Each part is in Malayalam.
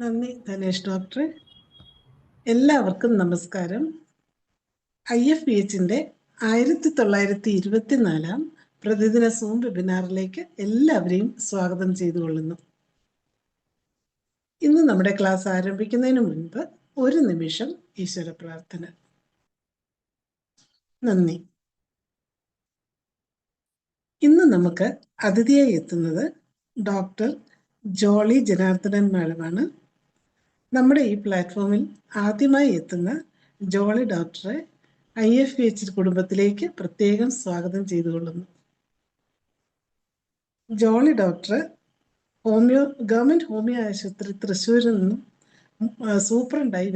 നന്ദി ധനേഷ് ഡോക്ടറെ. എല്ലാവർക്കും നമസ്കാരം. IFPHന്റെ 1924 പ്രതിദിന സൂം വെബിനാറിലേക്ക് എല്ലാവരെയും സ്വാഗതം ചെയ്തുകൊള്ളുന്നു. ഇന്ന് നമ്മുടെ ക്ലാസ് ആരംഭിക്കുന്നതിന് മുൻപ് ഒരു നിമിഷം ഈശ്വര പ്രാർത്ഥന. നന്ദി. ഇന്ന് നമുക്ക് അതിഥിയായി എത്തുന്നത് ഡോക്ടർ ജോളി ജനാർദ്ദനൻ മാഡമാണ്. നമ്മുടെ ഈ പ്ലാറ്റ്ഫോമിൽ ആദ്യമായി എത്തുന്ന ജോളി ഡോക്ടറെ IFPH കുടുംബത്തിലേക്ക് പ്രത്യേകം സ്വാഗതം ചെയ്തുകൊള്ളുന്നു. ജോളി ഡോക്ടർ ഗവൺമെന്റ് ഹോമിയോ ആശുപത്രി തൃശ്ശൂരിൽ നിന്നും സൂപ്രണ്ടായി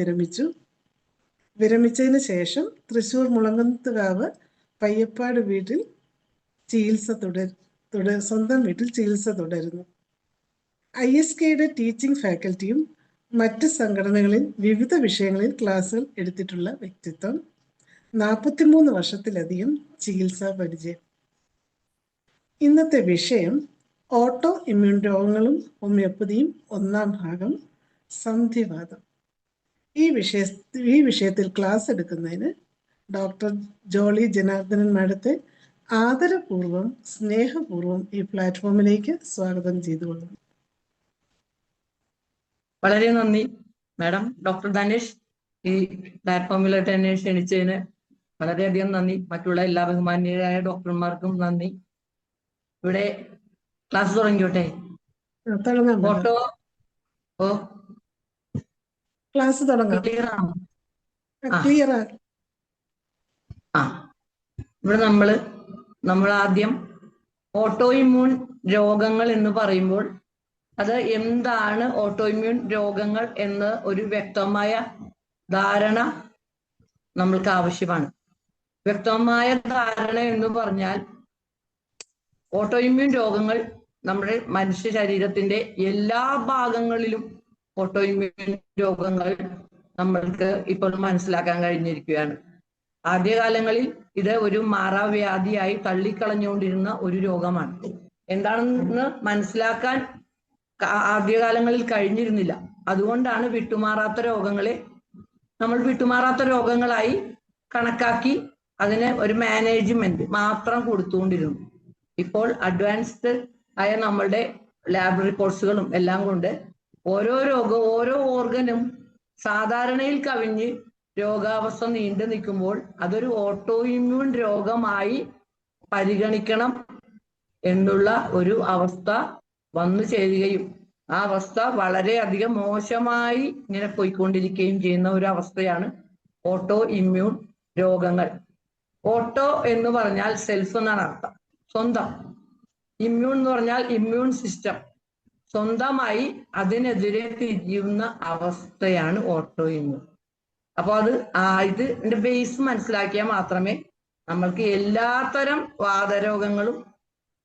വിരമിച്ചതിന് ശേഷം തൃശ്ശൂർ മുളങ്ങത്തുകാവ് പയ്യപ്പാട് വീട്ടിൽ സ്വന്തം വീട്ടിൽ ചികിത്സ തുടരുന്നു. ISKയുടെ ടീച്ചിങ് ഫാക്കൽറ്റിയും മറ്റ് സംഘടനകളിൽ വിവിധ വിഷയങ്ങളിൽ ക്ലാസുകൾ എടുത്തിട്ടുള്ള വ്യക്തിത്വം. 43 വർഷത്തിലധികം ചികിത്സാ പരിചയം. ഇന്നത്തെ വിഷയം ഓട്ടോ ഇമ്മ്യൂൺ രോഗങ്ങളും ഹോമിയോപ്പതിയും, 1-ാം ഭാഗം, സന്ധിവാതം. ഈ വിഷയത്തിൽ ക്ലാസ് എടുക്കുന്നതിന് ഡോക്ടർ ജോളി ജനാർദ്ദനൻ മാഡത്തെ ആദരപൂർവ്വം സ്നേഹപൂർവ്വം ഈ പ്ലാറ്റ്ഫോമിലേക്ക് സ്വാഗതം ചെയ്തുകൊള്ളുന്നു. വളരെ നന്ദി മാഡം. ഡോക്ടർ ധനേഷ് ഈ പ്ലാറ്റ്ഫോമിലോട്ട് എന്നെ ക്ഷണിച്ചതിന് വളരെയധികം നന്ദി. മറ്റുള്ള എല്ലാ ബഹുമാന്യരായ ഡോക്ടർമാർക്കും നന്ദി. ഇവിടെ ക്ലാസ് തുടങ്ങിയോട്ടെ. ഫോട്ടോ ക്ലാസ് തുടങ്ങാം. ക്ലിയർ ഇവിടെ നമ്മൾ ആദ്യം ഓട്ടോ ഇമ്മ്യൂൺ രോഗങ്ങൾ എന്ന് പറയുമ്പോൾ അത് എന്താണ് ഓട്ടോ ഇമ്മ്യൂൺ രോഗങ്ങൾ എന്ന് ഒരു വ്യക്തമായ ധാരണ നമ്മൾക്ക് ആവശ്യമാണ്. വ്യക്തമായ ധാരണ എന്ന് പറഞ്ഞാൽ ഓട്ടോ ഇമ്മ്യൂൺ രോഗങ്ങൾ നമ്മുടെ മനുഷ്യ ശരീരത്തിന്റെ എല്ലാ ഭാഗങ്ങളിലും ഓട്ടോ ഇമ്മ്യൂൺ രോഗങ്ങൾ നമ്മൾക്ക് ഇപ്പോൾ മനസ്സിലാക്കാൻ കഴിഞ്ഞിരിക്കുകയാണ്. ആദ്യകാലങ്ങളിൽ ഇത് ഒരു മാറാവ്യാധിയായി തള്ളിക്കളഞ്ഞുകൊണ്ടിരുന്ന ഒരു രോഗമാണ്. എന്താണെന്ന് മനസ്സിലാക്കാൻ ആദ്യകാലങ്ങളിൽ കഴിഞ്ഞിരുന്നില്ല. അതുകൊണ്ടാണ് വിട്ടുമാറാത്ത രോഗങ്ങളെ നമ്മൾ വിട്ടുമാറാത്ത രോഗങ്ങളായി കണക്കാക്കി അതിന് ഒരു മാനേജ്മെന്റ് മാത്രം കൊടുത്തുകൊണ്ടിരുന്നു. ഇപ്പോൾ അഡ്വാൻസ്ഡ് ആയ നമ്മളുടെ ലാബ് റിപ്പോർട്ട്സുകളും എല്ലാം കൊണ്ട് ഓരോ ഓർഗനും സാധാരണയിൽ കവിഞ്ഞ് രോഗാവസ്ഥ നീണ്ടു നിൽക്കുമ്പോൾ അതൊരു ഓട്ടോ ഇമ്മ്യൂൺ രോഗമായി പരിഗണിക്കണം എന്നുള്ള ഒരു അവസ്ഥ വന്നു ചേരുകയും ആ അവസ്ഥ വളരെയധികം മോശമായി ഇങ്ങനെ പോയിക്കൊണ്ടിരിക്കുകയും ചെയ്യുന്ന ഒരു അവസ്ഥയാണ് ഓട്ടോ ഇമ്മ്യൂൺ രോഗങ്ങൾ. ഓട്ടോ എന്ന് പറഞ്ഞാൽ സെൽഫ് എന്നാണ് അർത്ഥം, സ്വന്തം. ഇമ്മ്യൂൺ എന്ന് പറഞ്ഞാൽ ഇമ്മ്യൂൺ സിസ്റ്റം, സ്വന്തമായി അതിനെതിരെ തിരിയുന്ന അവസ്ഥയാണ് ഓട്ടോ ഇമ്മ്യൂൺ. അപ്പൊ ഇതിന്റെ ബേസ് മനസ്സിലാക്കിയാൽ മാത്രമേ നമ്മൾക്ക് എല്ലാത്തരം വാതരോഗങ്ങളും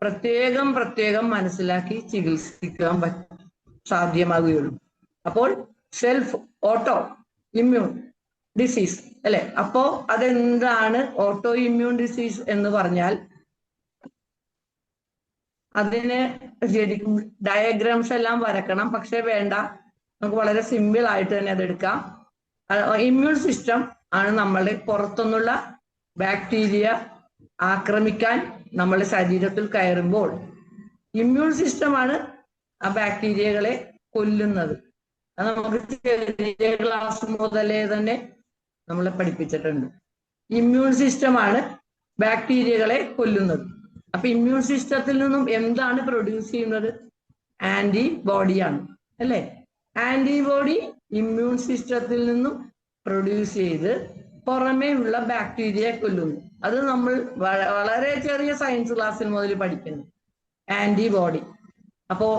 പ്രത്യേകം മനസ്സിലാക്കി ചികിത്സിക്കാൻ സാധ്യമാകുകയുള്ളൂ. അപ്പോൾ സെൽഫ് ഓട്ടോ ഇമ്മ്യൂൺ ഡിസീസ് അല്ലെ. അപ്പോ അതെന്താണ് ഓട്ടോ ഇമ്മ്യൂൺ ഡിസീസ് എന്ന് പറഞ്ഞാൽ അതിന് ശരിക്കും ഡയഗ്രാംസ് എല്ലാം വരക്കണം. പക്ഷെ വേണ്ട, നമുക്ക് വളരെ സിമ്പിൾ ആയിട്ട് തന്നെ അതെടുക്കാം. ഇമ്മ്യൂൺ സിസ്റ്റം ആണ് നമ്മളുടെ പുറത്തുനിന്നുള്ള ബാക്ടീരിയ ആക്രമിക്കാൻ നമ്മുടെ ശരീരത്തിൽ കയറുമ്പോൾ ഇമ്മ്യൂൺ സിസ്റ്റമാണ് ആ ബാക്ടീരിയകളെ കൊല്ലുന്നത്. അത് നമുക്ക് ചെറിയ ക്ലാസ് മുതലേ തന്നെ നമ്മളെ പഠിപ്പിച്ചിട്ടുണ്ട്. ഇമ്മ്യൂൺ സിസ്റ്റമാണ് ബാക്ടീരിയകളെ കൊല്ലുന്നത്. അപ്പൊ ഇമ്മ്യൂൺ സിസ്റ്റത്തിൽ നിന്നും എന്താണ് പ്രൊഡ്യൂസ് ചെയ്യുന്നത്? ആന്റിബോഡിയാണ് അല്ലെ. ആന്റിബോഡി ഇമ്മ്യൂൺ സിസ്റ്റത്തിൽ നിന്നും പ്രൊഡ്യൂസ് ചെയ്ത് പുറമേ ഉള്ള ബാക്ടീരിയയെ കൊല്ലുന്നു. അത് നമ്മൾ വളരെ ചെറിയ സയൻസ് ക്ലാസ്സിൽ മുതൽ പഠിക്കുന്നു, ആന്റിബോഡി. അപ്പോ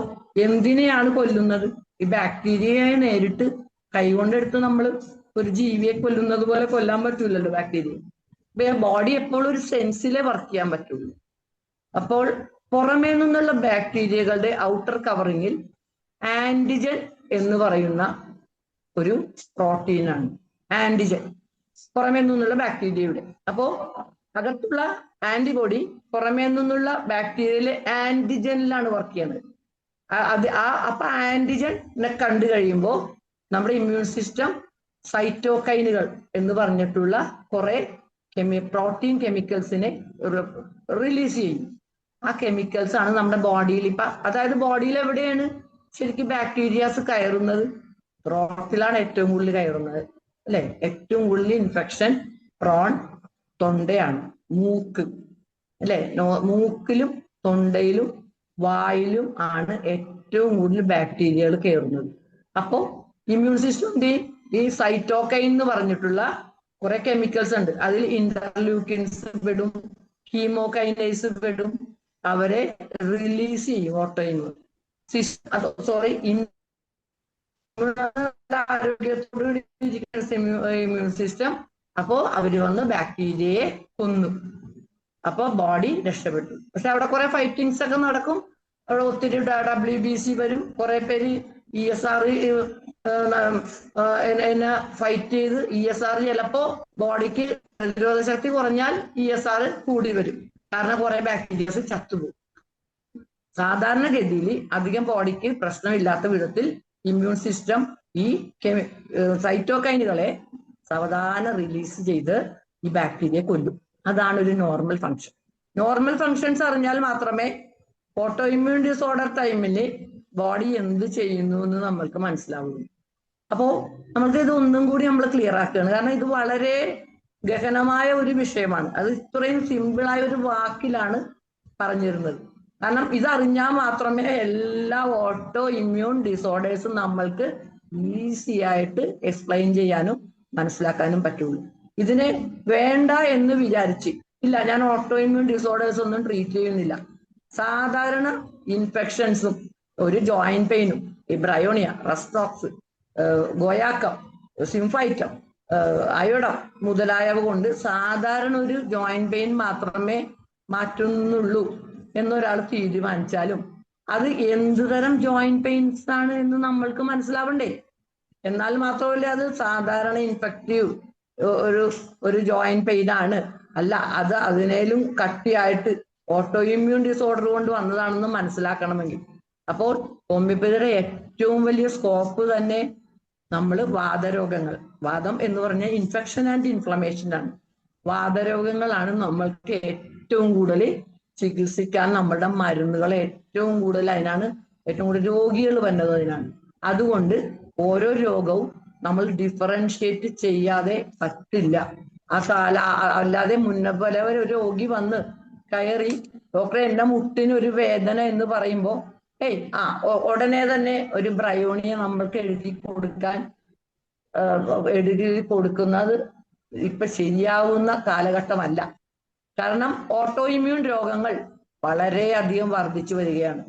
എന്തിനെയാണ് കൊല്ലുന്നത്? ഈ ബാക്ടീരിയയെ നേരിട്ട് കൈകൊണ്ടെടുത്ത് നമ്മൾ ഒരു ജീവിയെ കൊല്ലുന്നത് പോലെ കൊല്ലാൻ പറ്റൂലല്ലോ ബാക്ടീരിയ. ബോഡി എപ്പോഴും ഒരു സെൻസിലെ വർക്ക് ചെയ്യാൻ പറ്റുള്ളൂ. അപ്പോൾ പുറമേ നിന്നുള്ള ബാക്ടീരിയകളുടെ ഔട്ടർ കവറിങ്ങിൽ ആന്റിജൻ എന്ന് പറയുന്ന ഒരു പ്രോട്ടീനാണ് ആന്റിജൻ, പുറമേ നിന്നുള്ള ബാക്ടീരിയയുടെ. അപ്പോ അകത്തുള്ള ആന്റിബോഡി പുറമേ നിന്നുള്ള ബാക്ടീരിയയിലെ ആന്റിജനിലാണ് വർക്ക് ചെയ്യുന്നത്. അപ്പൊ ആന്റിജനെ കണ്ടു കഴിയുമ്പോൾ നമ്മുടെ ഇമ്മ്യൂൺ സിസ്റ്റം സൈറ്റോകൈനുകൾ എന്ന് പറഞ്ഞിട്ടുള്ള കുറെ പ്രോട്ടീൻ കെമിക്കൽസിനെ റിലീസ് ചെയ്യും. ആ കെമിക്കൽസ് ആണ് നമ്മുടെ ബോഡിയിൽ അതായത് ബോഡിയിൽ എവിടെയാണ് ശരിക്കും ബാക്ടീരിയാസ് കയറുന്നത്? ത്രോട്ടിലാണ് ഏറ്റവും കൂടുതൽ കയറുന്നത്, അല്ലെ? ഏറ്റവും കൂടുതൽ ഇൻഫെക്ഷൻ പ്രോൺ തൊണ്ടയാണ്, മൂക്ക്, അല്ലെ? മൂക്കിലും തൊണ്ടയിലും വായിലും ആണ് ഏറ്റവും കൂടുതൽ ബാക്ടീരിയകൾ കയറുന്നത്. അപ്പോ ഇമ്മ്യൂൺ സിസ്റ്റം ഈ സൈറ്റോകൈൻ എന്ന് പറഞ്ഞിട്ടുള്ള കുറെ കെമിക്കൽസ് ഉണ്ട്. അതിൽ ഇന്റർലൂക്കിൻസ് പെടും, ഹീമോകൈനൈസ് പെടും. അവരെ റിലീസ് ചെയ്യും ഓട്ടോഇമ്യൂൺ ആരോഗ്യത്തോടുകൂടി ഇമ്മ്യൂൺ സിസ്റ്റം. അപ്പോ അവര് വന്ന് ബാക്ടീരിയയെ കൊന്നു. അപ്പൊ ബോഡി രക്ഷപ്പെട്ടു. പക്ഷെ അവിടെ കുറെ ഫൈറ്റിങ്സ് ഒക്കെ നടക്കും. അവിടെ ഒത്തിരി WBC വരും, കുറെ പേര് ESR എന്നെ ഫൈറ്റ് ചെയ്ത് ESR ചിലപ്പോ ബോഡിക്ക് പ്രതിരോധ ശക്തി കുറഞ്ഞാൽ ESR കൂടി വരും. കാരണം കുറെ ബാക്ടീരിയസ് ചത്തുപോകും. സാധാരണഗതിയിൽ അധികം ബോഡിക്ക് പ്രശ്നമില്ലാത്ത വിധത്തിൽ ഇമ്മ്യൂൺ സിസ്റ്റം ഈ സൈറ്റോകൈനുകളെ സാവധാനം റിലീസ് ചെയ്ത് ഈ ബാക്ടീരിയയെ കൊല്ലും. അതാണ് ഒരു നോർമൽ ഫങ്ഷൻ. നോർമൽ ഫങ്ഷൻസ് അറിഞ്ഞാൽ മാത്രമേ ഓട്ടോ ഇമ്മ്യൂൺ ഡിസോർഡർ ടൈമിൽ ബോഡി എന്ത് ചെയ്യുന്നു എന്ന് നമ്മൾക്ക് മനസ്സിലാവുള്ളൂ. അപ്പോ നമുക്ക് ഇത് ഒന്നും കൂടി നമ്മൾ ക്ലിയർ ആക്കുകയാണ്. കാരണം ഇത് വളരെ ഗഹനമായ ഒരു വിഷയമാണ്. അത് ഇത്രയും സിമ്പിളായ ഒരു വാക്കിലാണ് പറഞ്ഞിരുന്നത്. കാരണം ഇതറിഞ്ഞാൽ മാത്രമേ എല്ലാ ഓട്ടോ ഇമ്മ്യൂൺ ഡിസോർഡേഴ്സും നമ്മൾക്ക് ഈസി ആയിട്ട് എക്സ്പ്ലെയിൻ ചെയ്യാനും മനസ്സിലാക്കാനും പറ്റുള്ളൂ. ഇതിനെ വേണ്ട എന്ന് വിചാരിച്ച് ഇല്ല ഞാൻ ഓട്ടോ ഇമ്മ്യൂൺ ഡിസോർഡേഴ്സ് ഒന്നും ട്രീറ്റ് ചെയ്യുന്നില്ല, സാധാരണ ഇൻഫെക്ഷൻസും ഒരു ജോയിന്റ് പെയിനും ഈ ബ്രയോണിയ, റെസ്റ്റോക്സ്, ഗോയാക്കം, സിംഫൈറ്റം, അയോഡം മുതലായവ കൊണ്ട് സാധാരണ ഒരു ജോയിന്റ് പെയിൻ മാത്രമേ മാറ്റുന്നുള്ളൂ എന്നൊരാൾ തീരുമാനിച്ചാലും അത് എന്തുതരം ജോയിന്റ് പെയിൻസ് ആണ് എന്ന് നമ്മൾക്ക് മനസ്സിലാവണ്ടേ? എന്നാൽ മാത്രമല്ല അത് സാധാരണ ഇൻഫെക്റ്റീവ് ഒരു ജോയിന്റ് പെയിൻ ആണ്, അല്ല അത് അതിനേലും കട്ടിയായിട്ട് ഓട്ടോ ഇമ്മ്യൂൺ ഡിസോർഡർ കൊണ്ട് വന്നതാണെന്ന് മനസ്സിലാക്കണമെങ്കിൽ. അപ്പോൾ ഹോമിയോപ്പതിയുടെ ഏറ്റവും വലിയ സ്കോപ്പ് തന്നെ നമ്മൾ വാതരോഗങ്ങൾ, വാദം എന്ന് പറഞ്ഞാൽ ഇൻഫെക്ഷൻ ആൻഡ് ഇൻഫ്ലമേഷൻ ആണ്. വാതരോഗങ്ങളാണ് നമ്മൾക്ക് ഏറ്റവും കൂടുതൽ ചികിത്സിക്കാൻ നമ്മളുടെ മരുന്നുകൾ ഏറ്റവും കൂടുതൽ അതിനാണ്, ഏറ്റവും കൂടുതൽ രോഗികൾ വരുന്നത് അതിനാണ്. അതുകൊണ്ട് ഓരോ രോഗവും നമ്മൾ ഡിഫറൻഷിയേറ്റ് ചെയ്യാതെ പറ്റില്ല. അല്ലാതെ മുന്നേ പോലെ ഒരു രോഗി വന്ന് കയറി ഡോക്ടറെ എന്റെ മുട്ടിന് ഒരു വേദന എന്ന് പറയുമ്പോൾ ഉടനെ തന്നെ ഒരു ബ്രയോണിയെ നമ്മൾക്ക് എഴുതി കൊടുക്കുന്നത് ഇപ്പൊ ശരിയാവുന്ന കാലഘട്ടമല്ല. കാരണം ഓട്ടോ ഇമ്മ്യൂൺ രോഗങ്ങൾ വളരെയധികം വർദ്ധിച്ചു വരികയാണ്.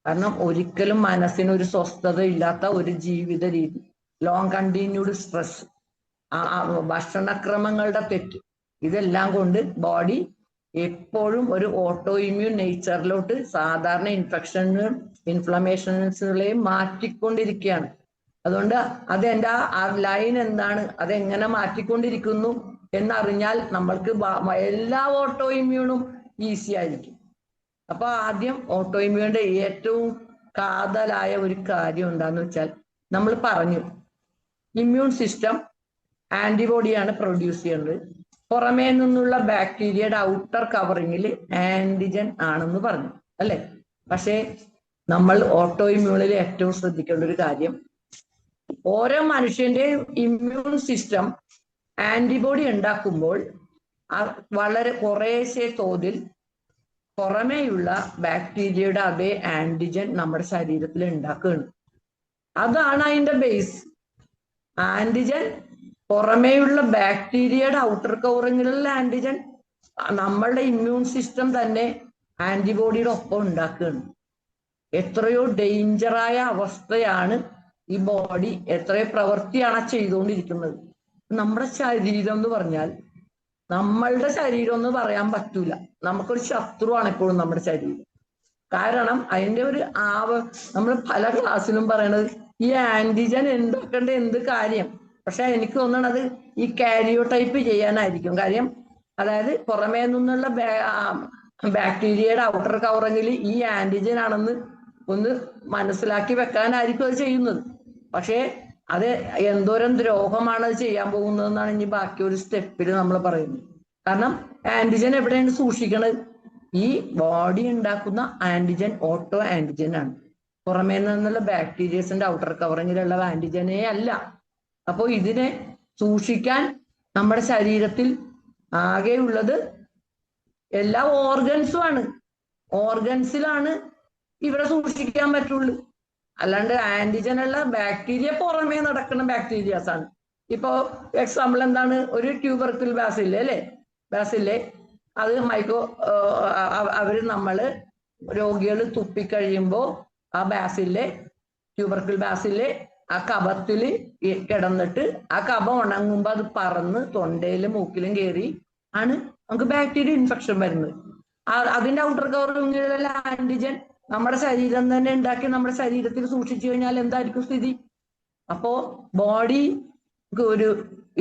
കാരണം ഒരിക്കലും മനസ്സിനൊരു സ്വസ്ഥത ഇല്ലാത്ത ഒരു ജീവിത രീതി, ലോങ് കണ്ടിന്യൂഡ് സ്ട്രെസ്, ഭക്ഷണക്രമങ്ങളുടെ തെറ്റ്, ഇതെല്ലാം കൊണ്ട് ബോഡി എപ്പോഴും ഒരു ഓട്ടോ ഇമ്മ്യൂൺ നേച്ചറിലോട്ട് സാധാരണ ഇൻഫ്ലമേഷൻസുകളെയും മാറ്റിക്കൊണ്ടിരിക്കുകയാണ്. അതുകൊണ്ട് അതെന്റെ ആ ലൈൻ എന്താണ്, അതെങ്ങനെ മാറ്റിക്കൊണ്ടിരിക്കുന്നു എന്നറിഞ്ഞാൽ നമ്മൾക്ക് എല്ലാ ഓട്ടോ ഇമ്മ്യൂണും ഈസി ആയിരിക്കും. അപ്പൊ ആദ്യം ഓട്ടോ ഇമ്മ്യൂണിന്റെ ഏറ്റവും കാതലായ ഒരു കാര്യം എന്താന്ന് വെച്ചാൽ, നമ്മൾ പറഞ്ഞു ഇമ്മ്യൂൺ സിസ്റ്റം ആന്റിബോഡിയാണ് പ്രൊഡ്യൂസ് ചെയ്യുന്നത്. പുറമേ നിന്നുള്ള ബാക്ടീരിയയുടെ ഔട്ടർ കവറിങ്ങിൽ ആന്റിജൻ ആണെന്ന് പറഞ്ഞു, അല്ലെ? പക്ഷേ നമ്മൾ ഓട്ടോ ഇമ്മ്യൂണിൽ ഏറ്റവും ശ്രദ്ധിക്കേണ്ട ഒരു കാര്യം, ഓരോ മനുഷ്യന്റെയും ഇമ്മ്യൂൺ സിസ്റ്റം ആന്റിബോഡി ഉണ്ടാക്കുമ്പോൾ വളരെ കുറേശ്ശെ തോതിൽ പുറമേയുള്ള ബാക്ടീരിയയുടെ അതേ ആന്റിജൻ നമ്മുടെ ശരീരത്തിൽ ഉണ്ടാക്കുകയാണ്. അതാണ് അതിന്റെ ബേസ്. ആന്റിജൻ പുറമേയുള്ള ബാക്ടീരിയയുടെ ഔട്ടർ കവറിങ്ങിലുള്ള ആന്റിജൻ നമ്മളുടെ ഇമ്മ്യൂൺ സിസ്റ്റം തന്നെ ആന്റിബോഡിയുടെ ഒപ്പം ഉണ്ടാക്കുകയാണ്. എത്രയോ ഡേഞ്ചറായ അവസ്ഥയാണ് ഈ ബോഡി, എത്രയോ പ്രവൃത്തിയാണ് ചെയ്തുകൊണ്ടിരിക്കുന്നത്. നമ്മുടെ ശരീരം എന്ന് പറഞ്ഞാൽ നമ്മളുടെ ശരീരം എന്ന് പറയാൻ പറ്റൂല. നമുക്കൊരു ശത്രുവാണ് എപ്പോഴും നമ്മുടെ ശരീരം. കാരണം അതിന്റെ ഒരു നമ്മൾ പല ക്ലാസ്സിലും പറയണത് ഈ ആന്റിജൻ ഉണ്ടാക്കേണ്ട എന്ത് കാര്യം. പക്ഷെ എനിക്ക് തോന്നണത് ഈ കാരിയോടൈപ്പ് ചെയ്യാനായിരിക്കും. കാര്യം അതായത് പുറമേ നിന്നുള്ള ബാക്ടീരിയയുടെ ഔട്ടർ കവറിങ്ങിൽ ഈ ആന്റിജൻ ആണെന്ന് ഒന്ന് മനസ്സിലാക്കി വെക്കാനായിരിക്കും അത് ചെയ്യുന്നത്. പക്ഷേ അത് എന്തോരം ദ്രോഹമാണ് അത് ചെയ്യാൻ പോകുന്നതെന്നാണ് ഇനി ബാക്കി ഒരു സ്റ്റെപ്പിൽ നമ്മൾ പറയുന്നത്. കാരണം ആന്റിജൻ എവിടെയാണ് സൂക്ഷിക്കണത്? ഈ ബോഡി ഉണ്ടാക്കുന്ന ആന്റിജൻ ഓട്ടോ ആന്റിജൻ ആണ്. പുറമേ നിന്നുള്ള ബാക്ടീരിയസിന്റെ ഔട്ടർ കവറിങ്ങിലുള്ള ആന്റിജനേ അല്ല. അപ്പോൾ ഇതിനെ സൂക്ഷിക്കാൻ നമ്മുടെ ശരീരത്തിൽ ആകെയുള്ളത് എല്ലാ ഓർഗൻസും ആണ്. ഓർഗൻസിലാണ് ഇവിടെ സൂക്ഷിക്കാൻ പറ്റുള്ളൂ. അല്ലാണ്ട് ആന്റിജൻ ഉള്ള ബാക്ടീരിയ പുറമേ നടക്കുന്ന ബാക്ടീരിയാസ് ആണ്. ഇപ്പോ എക്സാമ്പിൾ എന്താണ്? ഒരു ട്യൂബർക്കിൾ ബാസില്ലേ അല്ലെ, ബാസില്ലേ, അത് അവര് നമ്മള് രോഗികൾ തുപ്പിക്കഴിയുമ്പോൾ ആ ബാസിലെ ട്യൂബർക്കിൾ ബാസിലെ ആ കഫത്തില് കിടന്നിട്ട് ആ കഫം ഉണങ്ങുമ്പോൾ അത് പറന്ന് തൊണ്ടയിലും മൂക്കിലും കയറി ആണ് നമുക്ക് ബാക്ടീരിയ ഇൻഫെക്ഷൻ വരുന്നത്. അതിന്റെ ഔട്ടർ കവറിലുള്ള ആന്റിജൻ നമ്മുടെ ശരീരം തന്നെ ഉണ്ടാക്കി നമ്മുടെ ശരീരത്തിൽ സൂക്ഷിച്ചു കഴിഞ്ഞാൽ എന്തായിരിക്കും സ്ഥിതി? അപ്പോ ബോഡിക്ക് ഒരു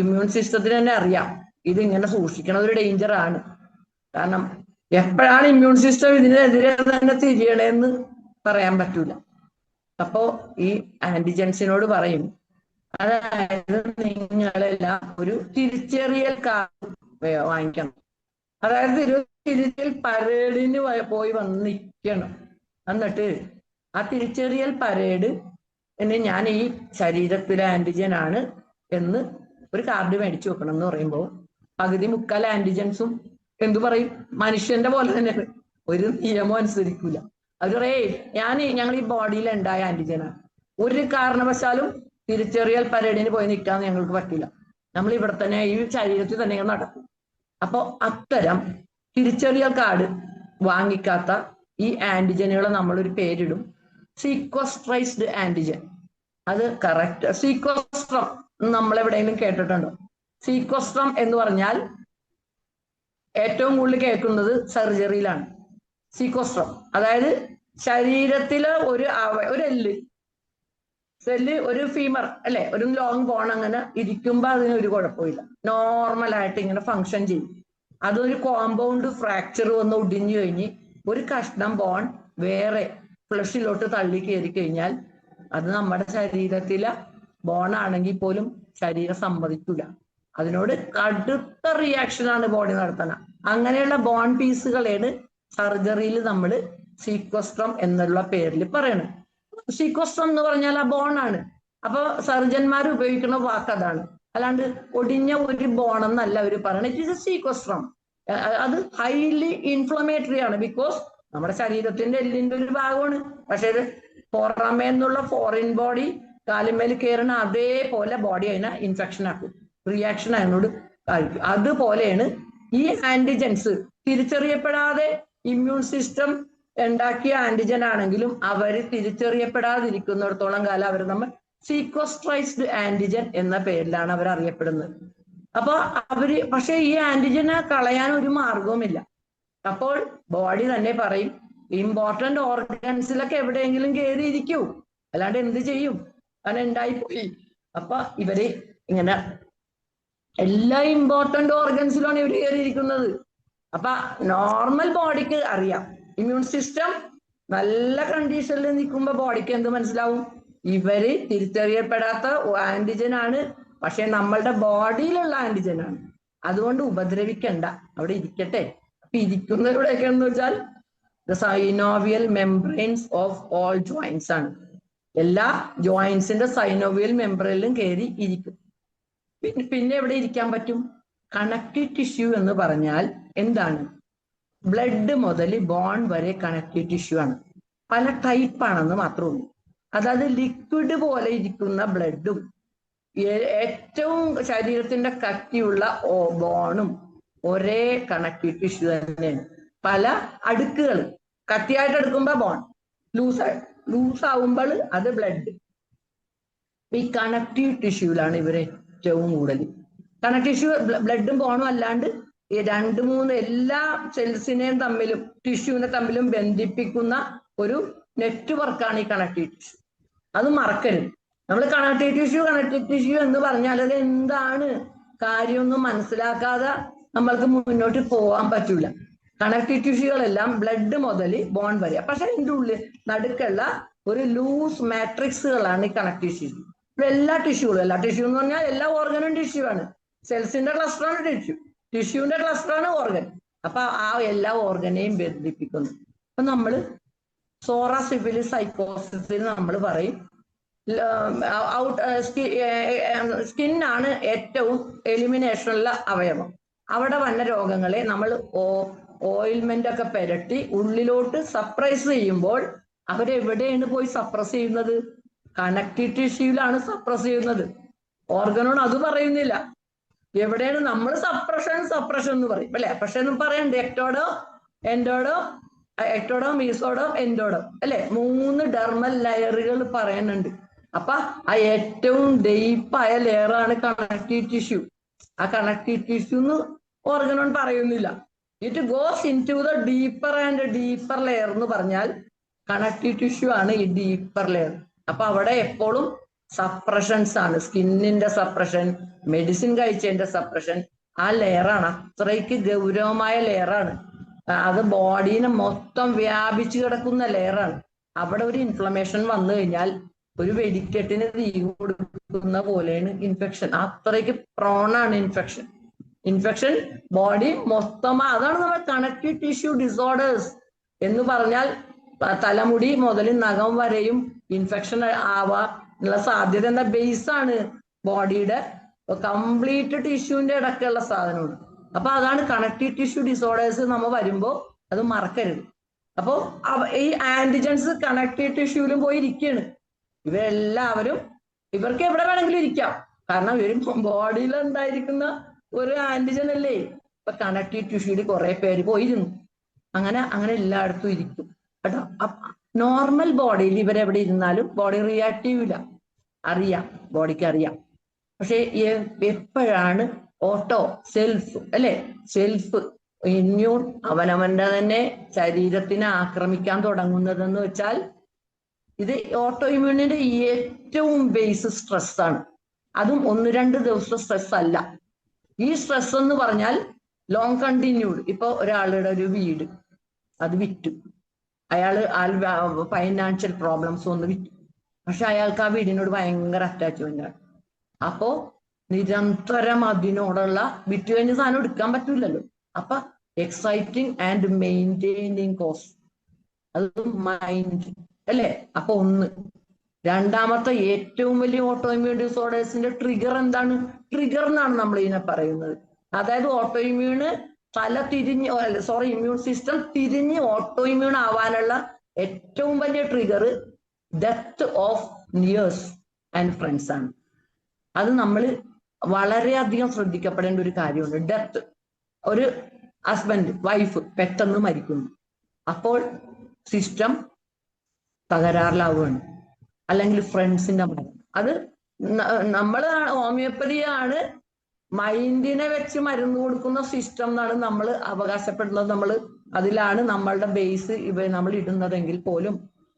ഇമ്മ്യൂൺ സിസ്റ്റത്തിന് തന്നെ അറിയാം ഇതിങ്ങനെ സൂക്ഷിക്കണ ഒരു ഡേഞ്ചർ ആണ്. കാരണം എപ്പോഴാണ് ഇമ്മ്യൂൺ സിസ്റ്റം ഇതിനെതിരെ തന്നെ തിരിയണേന്ന് പറയാൻ പറ്റൂല. അപ്പോ ഈ ആന്റിജൻസിനോട് പറയും, അതായത് നിങ്ങളെല്ലാം ഒരു തിരിച്ചറിയൽ കാർഡ് വാങ്ങിക്കണം. അതായത് തിരിച്ചറിയൽ പരേഡിന് പോയി വന്ന് നിൽക്കണം. എന്നിട്ട് ആ തിരിച്ചറിയൽ പരേഡ് ഞാൻ ഈ ശരീരത്തിലെ ആന്റിജൻ ആണ് എന്ന് ഒരു കാർഡ് മേടിച്ചു വെക്കണം എന്ന് പറയുമ്പോൾ പകുതി മുക്കാൽ ആന്റിജൻസും എന്തു പറയും? മനുഷ്യന്റെ പോലെ തന്നെയാണ്, ഒരു നിയമം അനുസരിക്കൂല. അത് ഞങ്ങൾ ഈ ബോഡിയിൽ ഉണ്ടായ ആന്റിജനാണ്, ഒരു കാരണവശാലും തിരിച്ചറിയൽ പരേഡിന് പോയി നിൽക്കാൻ ഞങ്ങൾക്ക് പറ്റില്ല, നമ്മൾ ഇവിടെ തന്നെ ഈ ശരീരത്തിൽ തന്നെ നടക്കും. അപ്പൊ അത്തരം തിരിച്ചറിയൽ കാർഡ് വാങ്ങിക്കാത്ത ഈ ആന്റിജനുകളെ നമ്മളൊരു പേരിടും, സീക്വസ്ട്രൈസ്ഡ് ആന്റിജൻ. അത് കറക്റ്റ്. സീക്വസ്ട്രം നമ്മളെവിടെയെങ്കിലും കേട്ടിട്ടുണ്ടോ? സീക്വസ്ട്രം എന്ന് പറഞ്ഞാൽ ഏറ്റവും കൂടുതൽ കേൾക്കുന്നത് സർജറിയിലാണ്. സീക്വസ്ട്രം അതായത് ശരീരത്തിലെ ഒരു സെല്ല്, ഒരു ഫീമർ അല്ലെ, ഒരു ലോങ് ബോൺ അങ്ങനെ ഇരിക്കുമ്പോൾ അതിന് ഒരു കുഴപ്പമില്ല, നോർമലായിട്ട് ഇങ്ങനെ ഫങ്ഷൻ ചെയ്യും. അതൊരു കോമ്പൗണ്ട് ഫ്രാക്ചർ വന്ന് ഒടിഞ്ഞു കഴിഞ്ഞ് ഒരു കഷ്ണം ബോൺ വേറെ ഫ്ലഷിലോട്ട് തള്ളി കയറി കഴിഞ്ഞാൽ അത് നമ്മുടെ ശരീരത്തിലെ ബോണാണെങ്കിൽ പോലും ശരീരം സമ്മതിക്കില്ല. അതിനോട് കടുത്ത റിയാക്ഷനാണ് ബോഡി നടത്തണം. അങ്ങനെയുള്ള ബോൺ പീസുകളാണ് സർജറിയിൽ നമ്മൾ സീക്വസ്ട്രം എന്നുള്ള പേരിൽ പറയണത്. സീക്വസ്ട്രം എന്ന് പറഞ്ഞാൽ ആ ബോണാണ്. അപ്പൊ സർജന്മാർ ഉപയോഗിക്കുന്ന വാക്ക് അതാണ്. അല്ലാണ്ട് ഒടിഞ്ഞ ഒരു ബോണെന്നല്ല അവർ പറയണത്. It is a sequestrum. അത് ഹൈലി ഇൻഫ്ലമേറ്ററി ആണ്. ബിക്കോസ് നമ്മുടെ ശരീരത്തിന്റെ എല്ലിന്റെ ഒരു ഭാഗമാണ്. പക്ഷെ ഇത് പുറമേ നിന്നുള്ള ഫോറിൻ ബോഡി കാലിന്മേൽ കയറണ അതേപോലെ ബോഡി അതിനെ ഇൻഫെക്ഷൻ ആക്കും, റിയാക്ഷൻ അതിനോട് കാണിക്കും. അതുപോലെയാണ് ഈ ആന്റിജൻസ്. തിരിച്ചറിയപ്പെടാതെ ഇമ്മ്യൂൺ സിസ്റ്റം ഉണ്ടാക്കിയ ആന്റിജൻ ആണെങ്കിലും അവർ തിരിച്ചറിയപ്പെടാതിരിക്കുന്നിടത്തോളം കാലം അവർ നമ്മൾ സീക്വസ്ട്രൈസ്ഡ് ആന്റിജൻ എന്ന പേരിലാണ് അവർ അറിയപ്പെടുന്നത്. അപ്പൊ പക്ഷെ ഈ ആന്റിജനെ കളയാൻ ഒരു മാർഗവുമില്ല. അപ്പോൾ ബോഡി തന്നെ പറയും, ഇമ്പോർട്ടന്റ് ഓർഗൻസിലൊക്കെ എവിടെയെങ്കിലും കയറിയിരിക്കൂ, അല്ലാണ്ട് എന്ത് ചെയ്യും, അങ്ങനെ ഉണ്ടായിപ്പോയി. അപ്പൊ ഇവര് ഇങ്ങനെ എല്ലാ ഇമ്പോർട്ടന്റ് ഓർഗൻസിലാണ് ഇവർ കയറിയിരിക്കുന്നത്. അപ്പൊ നോർമൽ ബോഡിക്ക് അറിയാം, ഇമ്മ്യൂൺ സിസ്റ്റം നല്ല കണ്ടീഷനിൽ നിൽക്കുമ്പോ ബോഡിക്ക് എന്ത് മനസ്സിലാവും? ഇവര് തിരിച്ചറിയപ്പെടാത്ത ആന്റിജൻ ആണ്, പക്ഷെ നമ്മളുടെ ബോഡിയിലുള്ള ആന്റിജൻ ആണ്, അതുകൊണ്ട് ഉപദ്രവിക്കണ്ട, അവിടെ ഇരിക്കട്ടെ. അപ്പൊ ഇരിക്കുന്ന എവിടെയൊക്കെയാണെന്ന് വെച്ചാൽ the synovial membranes of all joints ആണ്. എല്ലാ ജോയിന്റ്സിന്റെ സൈനോവിയൽ മെംബ്രെയിനിലും കയറി ഇരിക്കും. പിന്നെ എവിടെ ഇരിക്കാൻ പറ്റും? കണക്റ്റീവ് ടിഷ്യൂ എന്ന് പറഞ്ഞാൽ എന്താണ്? ബ്ലഡ് മുതൽ ബോൺ വരെ കണക്റ്റീവ് ടിഷ്യൂ ആണ്. പല ടൈപ്പാണെന്ന് മാത്രമേ ഉള്ളൂ. അതായത് ലിക്വിഡ് പോലെ ഇരിക്കുന്ന ബ്ലഡും ഏറ്റവും ശരീരത്തിന്റെ കട്ടിയുള്ള ബോണും ഒരേ കണക്റ്റീവ് ടിഷ്യൂ തന്നെയാണ്. പല അടുക്കുകൾ, കട്ടിയായിട്ട് എടുക്കുമ്പോ ബോൺ, ലൂസ് ആവുമ്പോൾ അത് ബ്ലഡ്. ഈ കണക്റ്റീവ് ടിഷ്യൂലാണ് ഇവര് ഏറ്റവും കൂടുതൽ. കണക്റ്റീവ് ടിഷ്യൂ ബ്ലഡും ബോണും അല്ലാണ്ട് ഈ 2-3 എല്ലാ സെൽസിനെയും തമ്മിലും ടിഷ്യൂവിനെ തമ്മിലും ബന്ധിപ്പിക്കുന്ന ഒരു നെറ്റ്വർക്കാണ് ഈ കണക്റ്റീവ് ടിഷ്യൂ. അത് മറക്കരുത്. നമ്മൾ കണക്റ്റീവ് ടിഷ്യൂ എന്ന് പറഞ്ഞാൽ അത് എന്താണ് കാര്യമൊന്നും മനസ്സിലാക്കാതെ നമ്മൾക്ക് മുന്നോട്ട് പോകാൻ പറ്റൂല. കണക്റ്റീവ് ടിഷ്യൂകളെല്ലാം ബ്ലഡ് മുതൽ ബോൺ വരെ. പക്ഷെ ഇതിന്റെ ഉള്ളിൽ നടുക്കുള്ള ഒരു ലൂസ് മാട്രിക്സുകളാണ് ഈ കണക്റ്റീവ് ടിഷ്യൂ. ഇപ്പൊ എല്ലാ ടിഷ്യൂ എന്ന് പറഞ്ഞാൽ എല്ലാ ഓർഗനും ടിഷ്യൂ ആണ്. സെൽസിന്റെ ക്ലസ്റ്ററാണ് ടിഷ്യൂ, ടിഷ്യൂവിന്റെ ക്ലസ്റ്ററാണ് ഓർഗൻ. അപ്പൊ ആ എല്ലാ ഓർഗനെയും ബന്ധിപ്പിക്കുന്നു. അപ്പൊ നമ്മള് സോറ സിഫിലിസ് സൈക്കോസിസിൽ നമ്മൾ പറയും സ്കിന്നാണ് ഏറ്റവും എലിമിനേഷനുള്ള അവയവം. അവിടെ വന്ന രോഗങ്ങളെ നമ്മൾ ഓയിൽമെന്റ് ഒക്കെ പുരട്ടി ഉള്ളിലോട്ട് സപ്രസ് ചെയ്യുമ്പോൾ അവരെവിടെയാണ് പോയി സപ്രസ് ചെയ്യുന്നത്? കണക്റ്റീവ് ടിഷ്യൂലാണ് സപ്രസ് ചെയ്യുന്നത്. ഓർഗനോട് അത് പറയുന്നില്ല. എവിടെയാണ് നമ്മൾ സപ്രഷൻ എന്ന് പറയും അല്ലെ? പക്ഷെ ഒന്നും പറയണ്ടേ, എക്ടോഡോ മീസോഡോ എൻഡോഡോ അല്ലെ? 3 ഡെർമൽ ലെയറുകൾ പറയുന്നുണ്ട്. അപ്പൊ ആ ഏറ്റവും ഡീപ്പായ ലെയറാണ് കണക്റ്റീവ് ടിഷ്യൂ. ആ കണക്റ്റീവ് ടിഷ്യൂ എന്ന് ഓർഗനോൺ പറയുന്നില്ല. It goes into the deeper and deeper layer എന്ന് പറഞ്ഞാൽ കണക്റ്റീവ് ടിഷ്യൂ ആണ് ഈ ഡീപ്പർ ലെയർ. അപ്പൊ അവിടെ എപ്പോഴും സപ്രഷൻസ് ആണ്. സ്കിന്നിന്റെ സപ്രഷൻ, മെഡിസിൻ കഴിച്ചതിന്റെ സപ്രഷൻ. ആ ലെയറാണ്, അത്രയ്ക്ക് ഗൗരവമായ ലെയറാണ്. അത് ബോഡീനെ മൊത്തം വ്യാപിച്ചു കിടക്കുന്ന ലെയറാണ്. അവിടെ ഒരു ഇൻഫ്ലമേഷൻ വന്നു കഴിഞ്ഞാൽ ഒരു വെടിക്കെട്ടിന് തീ കൊടുക്കുന്ന പോലെയാണ് ഇൻഫെക്ഷൻ. അത്രയ്ക്ക് പ്രോണാണ് ഇൻഫെക്ഷൻ ബോഡി മൊത്തം. അതാണ് നമ്മൾ കണക്റ്റീവ് ടിഷ്യൂ ഡിസോർഡേഴ്സ് എന്ന് പറഞ്ഞാൽ. തലമുടി മുതൽ നഖം വരെയും ഇൻഫെക്ഷൻ ആവാനുള്ള സാധ്യത എന്താ? ബേസ് ആണ് ബോഡിയുടെ കംപ്ലീറ്റ് ടിഷ്യൂവിന്റെ ഇടയ്ക്കുള്ള സാധനമാണ്. അപ്പൊ അതാണ് കണക്റ്റീവ് ടിഷ്യൂ ഡിസോർഡേഴ്സ്. നമ്മൾ വരുമ്പോ അത് മറക്കരുത്. അപ്പോ ഈ ആന്റിജൻസ് കണക്റ്റീവ് ടിഷ്യൂവിലും പോയി ഇരിക്കുകയാണ്. ഇവരെല്ലാവരും ഇവർക്ക് എവിടെ വേണമെങ്കിലും ഇരിക്കാം. കാരണം ഇവർ ബോഡിയിൽ ഉണ്ടായിരിക്കുന്ന ഒരു ആന്റിജൻ അല്ലേ. ഇപ്പൊ കണക്റ്റീവ് ടിഷ്യൂവിൽ കുറെ പേര് പോയിരുന്നു. അങ്ങനെ എല്ലായിടത്തും ഇരിക്കും കേട്ടോ. നോർമൽ ബോഡിയിൽ ഇവരെവിടെ ഇരുന്നാലും ബോഡി റിയാക്റ്റീവ് ഇല്ല. അറിയാം, ബോഡിക്ക് അറിയാം. പക്ഷെ എപ്പോഴാണ് സെൽഫ് അല്ലെ, സെൽഫ് ഇമ്മ്യൂൺ അവനവന്റെ തന്നെ ശരീരത്തിനെ ആക്രമിക്കാൻ തുടങ്ങുന്നതെന്ന് വെച്ചാൽ ഇത് ഓട്ടോ ഇമ്മ്യൂണിന്റെ ഏറ്റവും ബേസ് സ്ട്രെസ് ആണ്. അതും 1-2 ദിവസത്തെ സ്ട്രെസ് അല്ല. ഈ സ്ട്രെസ് എന്ന് പറഞ്ഞാൽ ലോങ് കണ്ടിന്യൂഡ്. ഇപ്പൊ ഒരാളുടെ ഒരു വീട് അത് വിറ്റു, അയാൾ ഫൈനാൻഷ്യൽ പ്രോബ്ലംസ് ഒന്ന് വിറ്റു. പക്ഷെ അയാൾക്ക് ആ വീടിനോട് ഭയങ്കര അറ്റാച്ച്മെന്റ് ആണ്. അപ്പോ നിരന്തരം അതിനോടുള്ള വിറ്റ് കഴിഞ്ഞ സാധനം എടുക്കാൻ പറ്റൂലല്ലോ. അപ്പൊ എക്സൈറ്റിംഗ് ആൻഡ് മെയിൻറ്റെയിനിങ് കോസ്, അത് മൈൻഡ് അല്ലെ. അപ്പൊ രണ്ടാമത്തെ ഏറ്റവും വലിയ ഓട്ടോ ഇമ്മ്യൂൺ ഡിസോർഡേഴ്സിന്റെ ട്രിഗർ എന്താണ്? ട്രിഗർ എന്നാണ് നമ്മൾ ഇതിനെ പറയുന്നത്. അതായത് ഓട്ടോ ഇമ്മ്യൂണ് ഇമ്മ്യൂൺ സിസ്റ്റം തിരിഞ്ഞ് ഓട്ടോ ഇമ്മ്യൂൺ ആവാനുള്ള ഏറ്റവും വലിയ trigger death of nears and friends ആണ്. അത് നമ്മൾ വളരെയധികം ശ്രദ്ധിക്കപ്പെടേണ്ട ഒരു കാര്യമുണ്ട്. ഡെത്ത്, ഒരു ഹസ്ബൻഡ് വൈഫ് പെട്ടെന്ന് മരിക്കുന്നു, അപ്പോൾ സിസ്റ്റം തകരാറിലാവുകയാണ്. അല്ലെങ്കിൽ ഫ്രണ്ട്സിന്റെ മരണം. അത് ഹോമിയോപ്പതിയാണ് മൈൻഡിനെ വെച്ച് മരുന്ന് കൊടുക്കുന്ന സിസ്റ്റം എന്നാണ് നമ്മൾ അവകാശപ്പെടുന്നത്. അതിലാണ് നമ്മളുടെ ബേസ് നമ്മൾ ഇടുന്നതെങ്കിൽ പോലും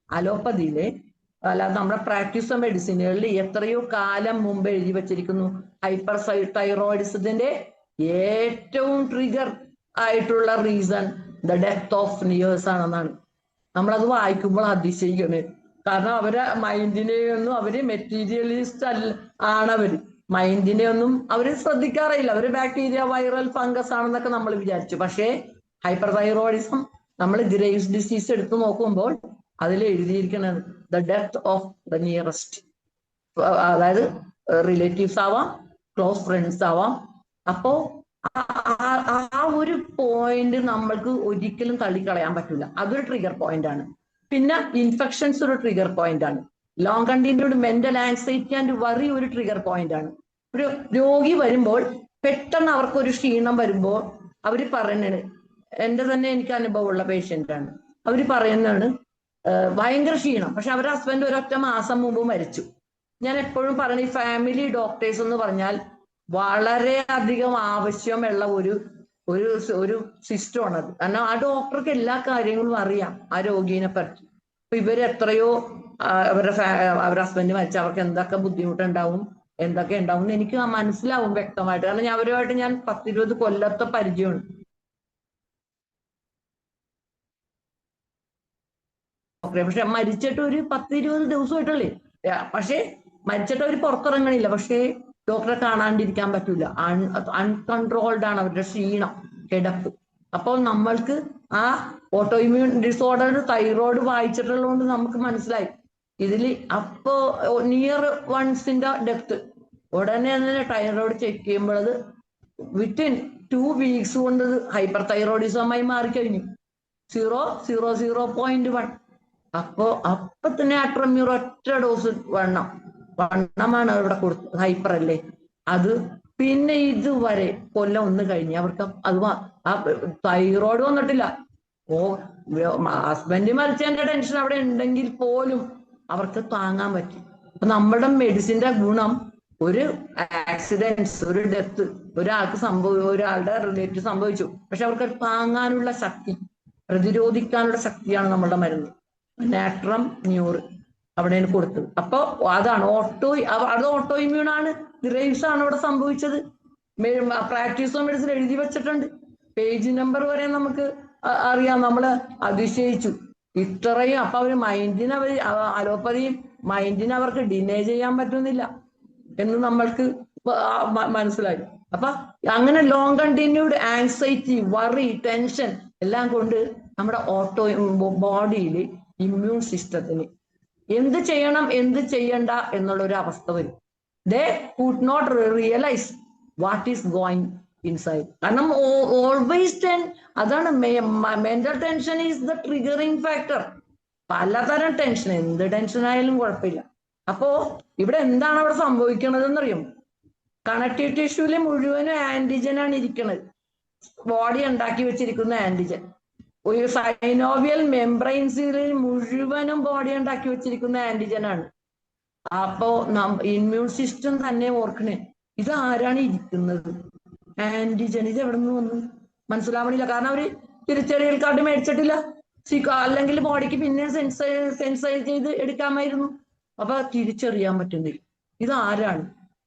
അലോപ്പതിയിലെ അല്ലാതെ നമ്മുടെ പ്രാക്ടീസ് ഓഫ് മെഡിസിനുകളിൽ എത്രയോ കാലം മുമ്പ് എഴുതി വെച്ചിരിക്കുന്നു ഹൈപ്പർ തൈറോയിഡിസത്തിന്റെ ഏറ്റവും ട്രിഗർ ആയിട്ടുള്ള റീസൺ ദ ഡെത്ത് ഓഫ് നിയേഴ്സ് ആണെന്നാണ്. നമ്മളത് വായിക്കുമ്പോൾ അതിശയിക്കണേ. കാരണം അവരെ മൈൻഡിനെയൊന്നും അവര് മെറ്റീരിയലിസ്റ്റ് ആണവര്. മൈൻഡിനെ ഒന്നും അവര് ശ്രദ്ധിക്കാറില്ല. അവര് ബാക്ടീരിയ, വൈറൽ, ഫംഗസ് ആണെന്നൊക്കെ നമ്മൾ വിചാരിച്ചു. പക്ഷേ ഹൈപ്പർ തൈറോയിഡിസം നമ്മൾ ഗ്രേവ്സ് ഡിസീസ് എടുത്തു നോക്കുമ്പോൾ അതിൽ എഴുതിയിരിക്കുന്നത് the death of the nearest. അതായത് റിലേറ്റീവ്സ് ആവാം, ക്ലോസ് ഫ്രണ്ട്സ് ആവാം. അപ്പോ ആ ഒരു പോയിന്റ് നമ്മൾക്ക് ഒരിക്കലും തള്ളിക്കളയാൻ പറ്റില്ല. അതൊരു ട്രിഗർ പോയിന്റ് ആണ്. പിന്നെ ഇൻഫെക്ഷൻസ് ഒരു ട്രിഗർ പോയിന്റ് ആണ്. Long continued mental anxiety and worry ഒരു ട്രിഗർ പോയിന്റ് ആണ്. ഒരു രോഗി വരുമ്പോൾ പെട്ടെന്ന് അവർക്കൊരു ക്ഷീണം വരുമ്പോൾ അവർ പറയുന്നതാണ്, എന്റെ തന്നെ എനിക്ക് അനുഭവമുള്ള പേഷ്യന്റ് ആണ്. അവർ പറയുന്നതാണ് ഭയങ്കര ക്ഷീണം, പക്ഷെ അവരുടെ ഹസ്ബൻഡ് ഒരൊറ്റ മാസം മുമ്പ് മരിച്ചു. ഞാൻ എപ്പോഴും പറയുന്ന ഈ ഫാമിലി ഡോക്ടേഴ്സ് എന്ന് പറഞ്ഞാൽ വളരെയധികം ആവശ്യമുള്ള ഒരു സിസ്റ്റമാണ് അത്. കാരണം ആ ഡോക്ടർക്ക് എല്ലാ കാര്യങ്ങളും അറിയാം ആ രോഗീനെ പറ്റി. അപ്പൊ ഇവര് എത്രയോ അവരുടെ ഹസ്ബൻഡ് മരിച്ച അവർക്ക് എന്തൊക്കെ ബുദ്ധിമുട്ടുണ്ടാവും, എന്തൊക്കെ ഉണ്ടാവും എന്ന് എനിക്ക് മനസ്സിലാവും വ്യക്തമായിട്ട്. കാരണം അവരുമായിട്ട് ഞാൻ 10-20 കൊല്ലത്തെ പരിചയമുണ്ട്. ഡോക്ടറെ. പക്ഷെ മരിച്ചിട്ട് ഒരു 10-20 ദിവസമായിട്ടുള്ളേ. പക്ഷെ മരിച്ചിട്ട് അവർ പുറത്തിറങ്ങണില്ല. പക്ഷേ ഡോക്ടറെ കാണാണ്ടിരിക്കാൻ പറ്റൂല. അൺകൺട്രോൾഡ് ആണ് അവരുടെ ക്ഷീണം, കിടപ്പ്. അപ്പോൾ നമ്മൾക്ക് ആ ഓട്ടോ ഇമ്മ്യൂൺ ഡിസോർഡർ തൈറോയ്ഡ് വായിച്ചിട്ടുള്ളതുകൊണ്ട് നമുക്ക് മനസ്സിലായി ഇതിൽ. അപ്പോ നിയർ വൺസിന്റെ ഡെപ്ത് ഉടനെ തന്നെ തൈറോയ്ഡ് ചെക്ക് ചെയ്യുമ്പോൾ അത് വിത്തിൻ 2 വീക്സ് കൊണ്ട് ഹൈപ്പർ തൈറോയിഡിസമായി മാറിക്കഴിഞ്ഞു. 0.1. അപ്പൊ തന്നെ അട്രമ്യൂർ ഒറ്റ ഡോസ് വണ്ണമാണ് അവിടെ കൊടുത്തത്. ഹൈപ്പർ അല്ലേ അത്. പിന്നെ ഇതുവരെ കൊല്ലം 1 കഴിഞ്ഞ് അവർക്ക് അത് ആ തൈറോയ്ഡ് വന്നിട്ടില്ല. ഹസ്ബൻഡ് മരിച്ചതിന്റെ ടെൻഷൻ അവിടെ ഉണ്ടെങ്കിൽ പോലും അവർക്ക് താങ്ങാൻ പറ്റി. അപ്പൊ നമ്മുടെ മെഡിസിന്റെ ഗുണം, ഒരു ആക്സിഡൻസ്, ഒരു ഡെത്ത് ഒരാളുടെ റിലേറ്റീവ് സംഭവിച്ചു, പക്ഷെ അവർക്ക് താങ്ങാനുള്ള ശക്തി, പ്രതിരോധിക്കാനുള്ള ശക്തിയാണ് നമ്മുടെ മരുന്ന് നാട്രം മ്യൂർ അവിടെയാണ് കൊടുത്തത്. അപ്പൊ അതാണ് അത് ഓട്ടോ ഇമ്മ്യൂൺ ആണ്. ഗ്രേവ്സ് ആണ് അവിടെ സംഭവിച്ചത്. പ്രാക്ടീസ് ഓഫ് മെഡിസിൻ എഴുതി വെച്ചിട്ടുണ്ട്. പേജ് നമ്പർ വരെ നമുക്ക് അറിയാം. നമ്മള് അതിശയിച്ചു ഇത്രയും. അപ്പൊ അവര് അലോപ്പതിയും മൈൻഡിനെ അവർക്ക് ഡിനേ ചെയ്യാൻ പറ്റുന്നില്ല എന്ന് നമ്മൾക്ക് മനസ്സിലായി. അപ്പൊ അങ്ങനെ long continued anxiety, worry, tension എല്ലാം കൊണ്ട് നമ്മുടെ ബോഡിയിൽ ഇമ്മ്യൂൺ സിസ്റ്റത്തിന് എന്ത് ചെയ്യണം എന്ത് ചെയ്യണ്ട എന്നുള്ള ഒരു അവസ്ഥ വരും. They could not realise what is going inside. കാരണം ഓൾവേസ് അതാണ് mental tension is the triggering factor. പലതരം ടെൻഷൻ, എന്ത് ടെൻഷൻ ആയാലും കുഴപ്പമില്ല. അപ്പോ ഇവിടെ എന്താണ് അവിടെ സംഭവിക്കണത് എന്നറിയും. കണക്റ്റീവ് ടിഷ്യൂല് മുഴുവനും ആന്റിജൻ ആണ് ഇരിക്കുന്നത്. ബോഡി ഉണ്ടാക്കി വെച്ചിരിക്കുന്ന ആന്റിജൻ. ഒരു സൈനോവിയൽ മെംബ്രെയിൻസിൽ മുഴുവനും ബോഡി ഉണ്ടാക്കി വെച്ചിരിക്കുന്ന ആന്റിജൻ ആണ്. അപ്പോ ഇമ്മ്യൂൺ സിസ്റ്റം തന്നെ ഓർക്കണേ, ഇത് ആരാണ് ഇരിക്കുന്നത്? ആന്റിജൻ. ഇത് എവിടെ നിന്ന് വന്നു മനസ്സിലാവണില്ല. കാരണം അവര് തിരിച്ചറിയൽ കാർഡ് മേടിച്ചിട്ടില്ല. അല്ലെങ്കിൽ ബോഡിക്ക് പിന്നെ സെൻസൈസ് ചെയ്ത് എടുക്കാമായിരുന്നു. അപ്പൊ തിരിച്ചറിയാൻ പറ്റുന്നില്ല ഇത് ആരാണ്,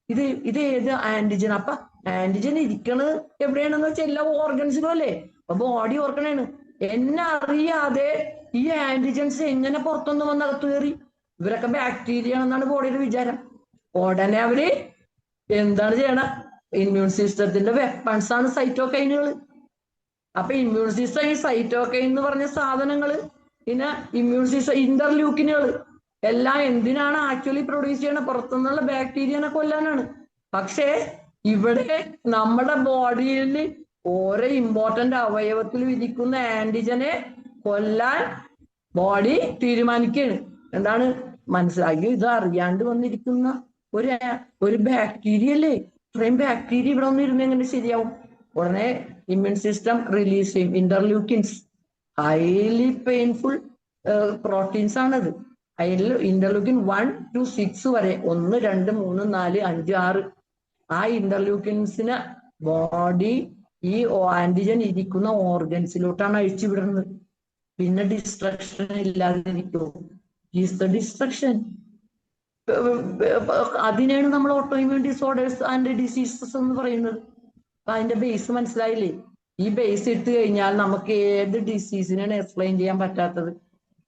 ഇത് ഏത് ആന്റിജൻ. അപ്പൊ ആന്റിജൻ ഇരിക്കണത് എവിടെയാണെന്ന് വെച്ചാൽ എല്ലാ ഓർഗൻസിലും അല്ലേ. അപ്പൊ ബോഡി ഓർക്കണേണ് എന്നെ അറിയാതെ ഈ ആന്റിജൻസ് എങ്ങനെ പുറത്തൊന്നും വന്ന് അകത്ത് കയറി. ഇവരൊക്കെ ബാക്ടീരിയ ആണെന്നാണ് ബോഡിയുടെ വിചാരം. ഉടനെ അവര് എന്താണ് ചെയ്യണ? ഇമ്മ്യൂൺ സിസ്റ്റത്തിന്റെ വെപ്പൺസ് ആണ് സൈറ്റോകൈനുകൾ. അപ്പൊ ഇമ്മ്യൂൺ സിസ്റ്റം ഈ സൈറ്റോകൈൻ എന്ന് പറഞ്ഞ സാധനങ്ങള്, പിന്നെ ഇമ്മ്യൂൺ സിസ്റ്റം ഇന്റർലൂക്കിനുകൾ എല്ലാം എന്തിനാണ് ആക്ച്വലി പ്രൊഡ്യൂസ് ചെയ്യണ? പുറത്തുനിന്നുള്ള ബാക്ടീരിയനെ കൊല്ലാനാണ്. പക്ഷേ ഇവിടെ നമ്മുടെ ബോഡിയിൽ ഓരോ ഇമ്പോർട്ടന്റ് അവയവത്തിൽ ഇരിക്കുന്ന ആന്റിജനെ കൊല്ലാൻ ബോഡി തീരുമാനിക്കുകയാണ്. എന്താണ് മനസ്സിലാക്കി? ഇത് അറിയാണ്ട് വന്നിരിക്കുന്ന ഒരു ബാക്ടീരിയ അല്ലേ. ഇത്രയും ബാക്ടീരിയ ഇവിടെ വന്നിരുന്ന് എങ്ങനെ ശരിയാവും? ഉടനെ ഇമ്മ്യൂൺ സിസ്റ്റം റിലീസ് ചെയ്യും ഇന്റർലൂക്കിൻസ്. ഹൈലി പെയിൻഫുൾ പ്രോട്ടീൻസ് ആണത്. അതിൽ ഇന്റർലൂക്കിൻ 1 to 6 വരെ, 1, 2, 3, 4, 5, 6 ആ ഇന്റർലൂക്കിൻസിന് ബോഡി ഈ ആന്റിജൻ ഇരിക്കുന്ന ഓർഗൻസിലോട്ടാണ് അഴിച്ചുവിടുന്നത്. പിന്നെ ഡിസ്ട്രക്ഷൻ ഇല്ലാതിരിക്കുമോ? Is the destruction. അതിനാണ് നമ്മൾ auto immune disorders and diseases എന്ന് പറയുന്നത്. അപ്പൊ അതിന്റെ ബേസ് മനസ്സിലായില്ലേ? ഈ ബേസ് ഇട്ട് കഴിഞ്ഞാൽ നമുക്ക് ഏത് ഡിസീസിനാണ് എക്സ്പ്ലെയിൻ ചെയ്യാൻ പറ്റാത്തത്.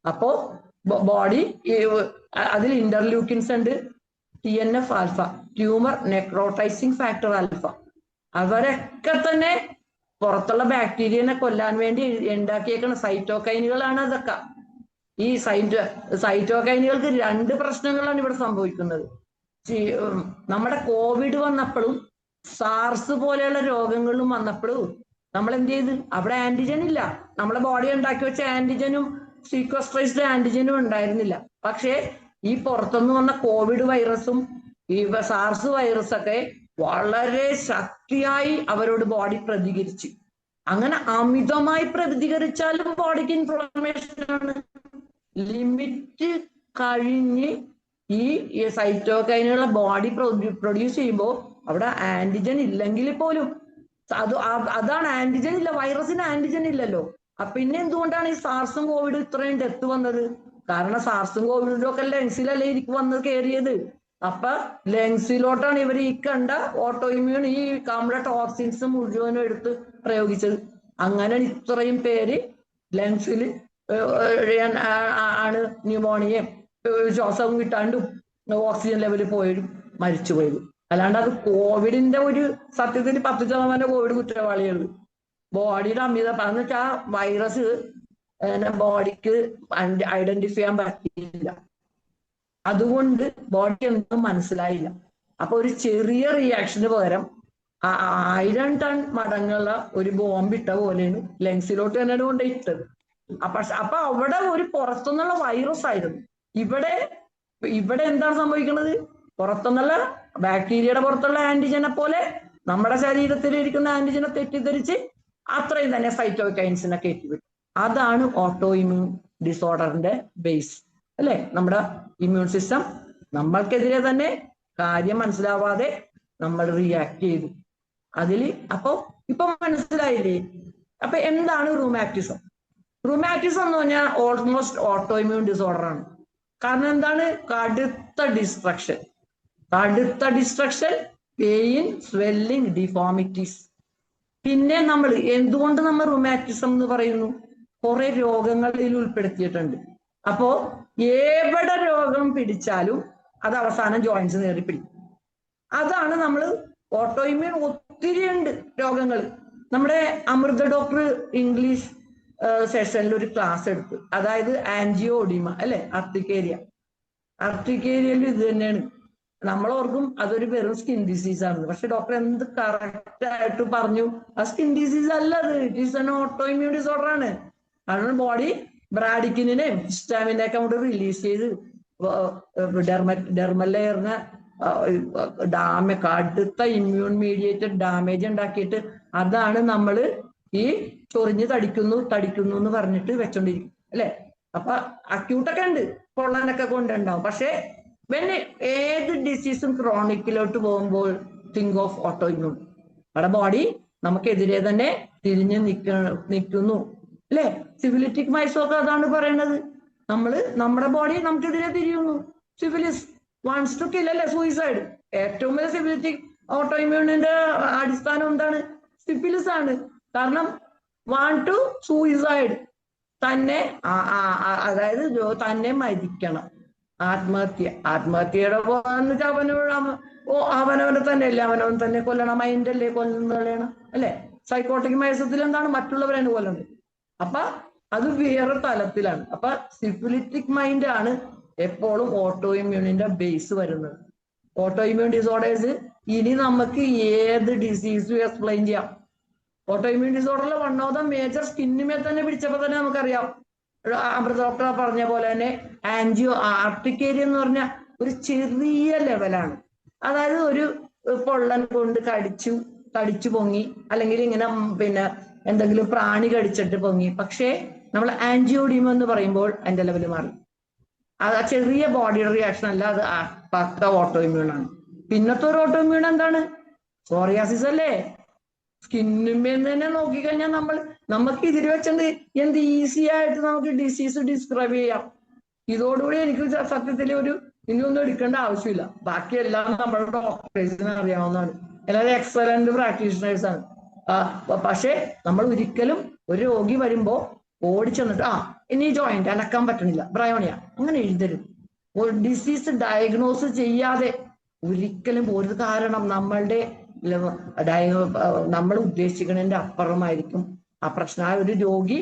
അപ്പോ ബോഡി അതിൽ ഇന്റർലൂക്കിൻസ് ഉണ്ട്, TNF alpha, tumour necrotizing factor alpha. അവരൊക്കെ തന്നെ പുറത്തുള്ള ബാക്ടീരിയനെ കൊല്ലാൻ വേണ്ടി ഉണ്ടാക്കിയേക്കുന്ന സൈറ്റോകൈനുകളാണ് അതൊക്കെ. ഈ സൈറ്റോകൈനുകൾക്ക് 2 പ്രശ്നങ്ങളാണ് ഇവിടെ സംഭവിക്കുന്നത്. നമ്മുടെ കോവിഡ് വന്നപ്പോഴും സാർസ് പോലെയുള്ള രോഗങ്ങളും വന്നപ്പോഴും നമ്മൾ എന്ത് ചെയ്ത്? അവിടെ ആന്റിജൻ ഇല്ല. നമ്മളെ ബോഡി ഉണ്ടാക്കി വെച്ച ആന്റിജനും സീക്വസ്ട്രൈസ്ഡ് ആന്റിജനും ഉണ്ടായിരുന്നില്ല. പക്ഷേ ഈ പുറത്തുനിന്ന് വന്ന കോവിഡ് വൈറസും ഈ സാർസ് വൈറസൊക്കെ വളരെ ശക്തിയായി അവരോട് ബോഡി പ്രതികരിച്ചു. അങ്ങനെ അമിതമായി പ്രതികരിച്ചാലും ബോഡിക്ക് ഇൻഫ്ലമേഷൻ ആണ്. ലിമിറ്റ് കഴിഞ്ഞ് ഈ സൈറ്റോകൈനുകളെ ബോഡി പ്രൊഡ്യൂസ് ചെയ്യുമ്പോൾ അവിടെ ആന്റിജൻ ഇല്ലെങ്കിൽ പോലും അതാണ് ആന്റിജൻ ഇല്ല. വൈറസിന് ആന്റിജൻ ഇല്ലല്ലോ. പിന്നെ എന്തുകൊണ്ടാണ് ഈ സാർസും കോവിഡും ഇത്രയും ഡെത്ത് വന്നത്? കാരണം സാർസും കോവിഡും ഒക്കെ ലങ്സിലല്ലേ എനിക്ക് വന്നത് കയറിയത്. അപ്പൊ ലങ്സിലോട്ടാണ് ഇവർ ഈ കണ്ട ഓട്ടോ ഇമ്മ്യൂൺ ഈ നമ്മുടെ ടോക്സിൻസ് മുഴുവനും എടുത്ത് പ്രയോഗിച്ചത്. അങ്ങനെ ഇത്രയും പേര് ലങ്സിൽ ആണ് ന്യൂമോണിയയും ശ്വാസം കിട്ടാണ്ടും ഓക്സിജൻ ലെവൽ പോയും മരിച്ചുപോയത്. അല്ലാണ്ട് അത് കോവിഡിന്റെ ഒരു സത്യത്തിൽ 10% കോവിഡ് കുറ്റവാളികൾ. ബോഡിയുടെ അമിത എന്ന് വെച്ചാൽ വൈറസ് ബോഡിക്ക് ഐഡന്റിഫൈ ചെയ്യാൻ പറ്റിയില്ല. അതുകൊണ്ട് ബോഡി ഒന്നും മനസ്സിലായില്ല. അപ്പൊ ഒരു ചെറിയ റിയാക്ഷന് പകരം 1000 ടൺ മടങ്ങുള്ള ഒരു ബോംബ് ഇട്ട പോലെയാണ് ലങ്സിലോട്ട് തന്നെയാണ് കൊണ്ടിട്ടത്. അപ്പൊ അവിടെ ഒരു പുറത്തുനിന്നുള്ള വൈറസ് ആയിരുന്നു. ഇവിടെ എന്താണ് സംഭവിക്കുന്നത്? പുറത്തുനിന്നുള്ള ബാക്ടീരിയയുടെ പുറത്തുള്ള ആന്റിജനെ പോലെ നമ്മുടെ ശരീരത്തിൽ ഇരിക്കുന്ന ആന്റിജനെ തെറ്റിദ്ധരിച്ച് അത്രയും തന്നെ സൈറ്റോകൈൻസിനെ കയറ്റിവിട്ടു. അതാണ് ഓട്ടോ ഇമ്മ്യൂൺ ഡിസോർഡറിന്റെ ബേസ് അല്ലെ. നമ്മുടെ ഇമ്മ്യൂൺ സിസ്റ്റം നമ്മൾക്കെതിരെ തന്നെ കാര്യം മനസ്സിലാവാതെ നമ്മൾ റിയാക്ട് ചെയ്തു. അപ്പൊ ഇപ്പൊ മനസ്സിലായില്ലേ? അപ്പൊ എന്താണ് റൂമാറ്റിസം? റൂമാറ്റിസം എന്ന് പറഞ്ഞാൽ ഓൾമോസ്റ്റ് ഓട്ടോ ഇമ്മ്യൂൺ ഡിസോർഡർ ആണ്. കാരണം എന്താണ്? കടുത്ത ഡിസ്ട്രക്ഷൻ, പെയിൻ, സ്വെല്ലിംഗ്, ഡിഫോമിറ്റീസ്. പിന്നെ എന്തുകൊണ്ട് നമ്മൾ റൂമാറ്റിസം എന്ന് പറയുന്നു? കുറെ രോഗങ്ങളിൽ ഉൾപ്പെടുത്തിയിട്ടുണ്ട്. അപ്പോ എവിടെ രോഗം പിടിച്ചാലും അത് അവസാനം ജോയിന്റ്സ് നേറി പിടിക്കും. അതാണ് നമ്മൾ ഓട്ടോ ഇമ്മ്യൂൺ. ഒത്തിരി ഉണ്ട് രോഗങ്ങൾ. നമ്മുടെ അമൃത ഡോക്ടർ ഇംഗ്ലീഷ് സെഷനിൽ ഒരു ക്ലാസ് എടുത്തു. അതായത് ആൻജിയോഡിമ അല്ലെ, ആർട്ടിക്കേരിയയിൽ ഇത് തന്നെയാണ്. നമ്മളോർക്കും അതൊരു വെറും സ്കിൻ ഡിസീസ് ആണ്. പക്ഷെ ഡോക്ടർ എന്ത് കറക്റ്റ് ആയിട്ട് പറഞ്ഞു, ആ സ്കിൻ ഡിസീസ് അല്ല അത്, it is N auto immune disorder ആണ്. കാരണം ബോഡി ബ്രാഡിക്കിനെയും ഹിസ്റ്റാമിനെയൊക്കെ അങ്ങോട്ട് റിലീസ് ചെയ്ത് ഡെർമൽ ലെയറിന് കടുത്ത ഇമ്മ്യൂൺ മീഡിയേറ്റഡ് ഡാമേജ് ഉണ്ടാക്കിയിട്ട് അതാണ് നമ്മൾ ഈ ചൊറിഞ്ഞ് തടിക്കുന്നു എന്ന് പറഞ്ഞിട്ട് വെച്ചോണ്ടിരിക്കും അല്ലെ. അപ്പൊ അക്യൂട്ടൊക്കെ ഉണ്ട്, പൊള്ളാനൊക്കെ കൊണ്ടുണ്ടാവും. പക്ഷെ ഏത് ഡിസീസും ക്രോണിക്കിലോട്ട് പോകുമ്പോൾ തിങ്ക് ഓഫ് ഓട്ടോ ഇമ്മ്യൂൺ. നമ്മുടെ ബോഡി നമുക്കെതിരെ തന്നെ തിരിഞ്ഞ് നിൽക്കുന്നു അല്ലെ. സിഫിലിറ്റിക് മൈസൊക്കെ അതാണ് പറയണത്. നമ്മുടെ ബോഡി നമുക്കെതിരെ തിരിയുന്നു. സിഫിലിസ് വാണ്ട്സ് ടു കിൽ അല്ലെ, സൂയിസൈഡ്. ഏറ്റവും വലിയ സിഫിലിറ്റിക് ഓട്ടോ ഇമ്മ്യൂണിന്റെ അടിസ്ഥാനം എന്താണ്? സിഫിലിസ് ആണ്. കാരണം വാണ്ട് ടു സൂയിസൈഡ്, അതായത് തന്നെ മരിക്കണം, ആത്മഹത്യയുടെ അവനവനെ തന്നെ അല്ലേ, അവനവൻ തന്നെ കൊല്ലണം, മൈൻഡല്ലേ കൊല്ലണം അല്ലെ. സൈക്കോട്ടിക് മൈസത്തിൽ എന്താണ്? മറ്റുള്ളവരാണ് കൊല്ലുന്നത്. അപ്പൊ അത് വേറെ തലത്തിലാണ്. അപ്പൊ സിഫിലിറ്റിക് മൈൻഡ് ആണ് എപ്പോഴും ഓട്ടോ ഇമ്മ്യൂണിന്റെ ബേസ് വരുന്നത്. ഓട്ടോ ഇമ്മ്യൂൺ ഡിസോർഡേഴ്സ് ഇനി നമുക്ക് ഏത് ഡിസീസും എക്സ്പ്ലെയിൻ ചെയ്യാം. ഓട്ടോ ഇമ്മ്യൂൺ ഡിസോർഡറിൽ വൺ ഓഫ് ദ മേജർ സ്കിന്നിമേ തന്നെ പിടിച്ചപ്പോ തന്നെ നമുക്കറിയാം. അമൃത ഡോക്ടർ പറഞ്ഞ പോലെ തന്നെ ആർട്ടിക്കേരിയ എന്ന് പറഞ്ഞ ഒരു ചെറിയ ലെവലാണ്. അതായത് ഒരു പൊള്ളൻ കൊണ്ട് കടിച്ചു പൊങ്ങി, അല്ലെങ്കിൽ ഇങ്ങനെ എന്തെങ്കിലും പ്രാണി കടിച്ചിട്ട് പൊങ്ങി. പക്ഷേ നമ്മൾ ആൻജിയോഡിമ എന്ന് പറയുമ്പോൾ അതിന്റെ ലെവൽ മാറി. അത് ആ ചെറിയ ബോഡിയുടെ റിയാക്ഷൻ അല്ല, അത് പക്ക ഓട്ടോ ഇമ്മ്യൂൺ ആണ്. പിന്നത്തെ ഒരു ഓട്ടോ ഇമ്മ്യൂൺ എന്താണ്? സോറിയാസിസ് അല്ലേ. സ്കിന്നിന്മേന്ന് തന്നെ നോക്കിക്കഴിഞ്ഞാൽ നമുക്ക് ഇതിൽ വെച്ചിട്ട് എന്ത് ഈസി ആയിട്ട് നമുക്ക് ഡിസീസ് ഡിസ്ക്രൈബ് ചെയ്യാം. ഇതോടുകൂടി എനിക്ക് സത്യത്തിൽ ഇനിയൊന്നും എടുക്കേണ്ട ആവശ്യമില്ല. ബാക്കിയെല്ലാം നമ്മുടെ ഡോക്ടേഴ്സിന് അറിയാവുന്നതാണ്. എല്ലാവരും എക്സലന്റ് പ്രാക്ടീഷണേഴ്സ് ആണ്. പക്ഷെ നമ്മൾ ഒരിക്കലും ഒരു രോഗി വരുമ്പോ ഓടിച്ചെന്നിട്ട് ഇനി ജോയിന്റ് അനക്കാൻ പറ്റണില്ല, ബ്രയോണിയ, അങ്ങനെ എഴുതരുത്. ഒരു ഡിസീസ് ഡയഗ്നോസ് ചെയ്യാതെ ഒരിക്കലും പോരുത്. കാരണം നമ്മൾ ഉദ്ദേശിക്കുന്നതിന്റെ അപ്പുറമായിരിക്കും ആ പ്രശ്നം. ആ ഒരു രോഗി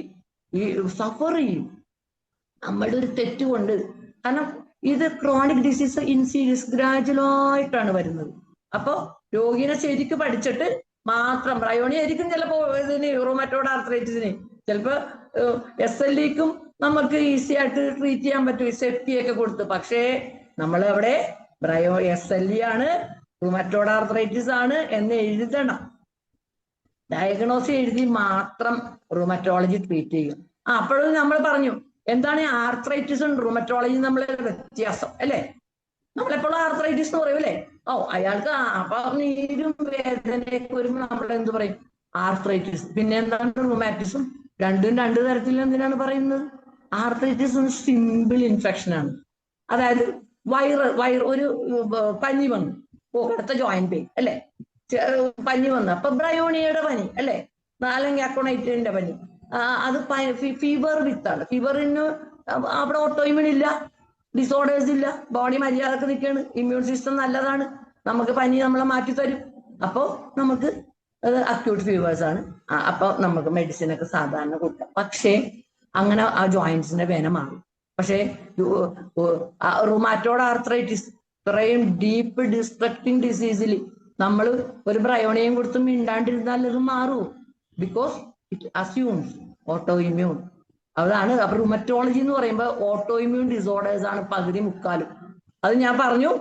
ഈ സഫർ ചെയ്യും നമ്മളുടെ ഒരു തെറ്റുകൊണ്ട്. കാരണം ഇത് ക്രോണിക് ഡിസീസ് ഇൻസീരിയസ് ഗ്രാജുവലായിട്ടാണ് വരുന്നത്. അപ്പൊ രോഗിനെ ശരിക്ക് പഠിച്ചിട്ട് മാത്രം, ബ്രയോണിയ ആയിരിക്കും ചിലപ്പോ ഇതിന് റൂമറ്റോയ്ഡ് ആർത്രൈറ്റിസിന്, ചിലപ്പോ SLEക്കും നമുക്ക് ഈസി ആയിട്ട് ട്രീറ്റ് ചെയ്യാൻ പറ്റും, സെപ്റ്റിയൊക്കെ കൊടുത്ത്. പക്ഷേ നമ്മൾ അവിടെ SLE ആണ്, റൂമറ്റോയ്ഡ് ആർത്രൈറ്റിസ് ആണ് എന്ന് എഴുതണം. ഡയഗ്നോസ് എഴുതി മാത്രം റൂമറ്റോളജി ട്രീറ്റ് ചെയ്യുക. അപ്പോഴും നമ്മൾ പറഞ്ഞു എന്താണ് ആർത്രൈറ്റിസും റൂമറ്റോളജിയും നമ്മളെ വ്യത്യാസം അല്ലെ. നമ്മളെപ്പോഴും ആർത്രൈറ്റിസ് എന്ന് പറയും അല്ലെ. അയാൾക്ക് അപ്പൊ നീരും വേദനയൊക്കെ വരുമ്പോൾ നമ്മൾ എന്ത് പറയും? ആർത്രൈറ്റിസ്. പിന്നെ എന്താണ് റൂമാറ്റിസും? രണ്ടും രണ്ടു തരത്തിൽ എന്തിനാണ് പറയുന്നത്? ആർത്രൈറ്റിസ് സിമ്പിൾ ഇൻഫെക്ഷൻ ആണ്. അതായത് ഒരു പനി വന്നു, അടുത്ത ജോയിന്റ് പെയിൻ അല്ലെ, പനി വന്നു, അപ്പൊ ബ്രയോണിയയുടെ പനി അല്ലെ, അല്ലെങ്കിൽ അക്കോണൈറ്റിന്റെ പനി. അത് ഫീവർ വിത്താണ്. ഫീവറിന് അവിടെ ഓട്ടോയിമ്യൂൺ ഇല്ല, ഡിസോർഡേഴ്സ് ഇല്ല, ബോഡി മര്യാദക്ക് നിൽക്കുകയാണ്, ഇമ്മ്യൂൺ സിസ്റ്റം നല്ലതാണ്, നമുക്ക് പനി നമ്മളെ മാറ്റി തരും. അപ്പോൾ നമുക്ക് അക്യൂട്ട് ഫീവേഴ്സ് ആണ്. അപ്പൊ നമുക്ക് മെഡിസിൻ ഒക്കെ സാധാരണ കൊടുക്കാം. പക്ഷേ അങ്ങനെ ആ ജോയിന്റ്സിന്റെ വേന മാറും. പക്ഷേ റുമാറ്റോയ്ഡ് ആർത്രൈറ്റിസ് ഇത്രയും ഡീപ്പ് ഡിസ്ട്രക്റ്റിംഗ് ഡിസീസിൽ നമ്മൾ ഒരു ബ്രയോണിയം കൊടുത്തും മിണ്ടാണ്ടിരുന്നാൽ അത് മാറും. Because it assumes auto immune. അതാണ്. അപ്പൊ റുമറ്റോളജി എന്ന് പറയുമ്പോൾ ഓട്ടോ ഇമ്മ്യൂൺ ഡിസോർഡേഴ്സ് ആണ് പകുതി മുക്കാലും. അത് ഞാൻ പറഞ്ഞു.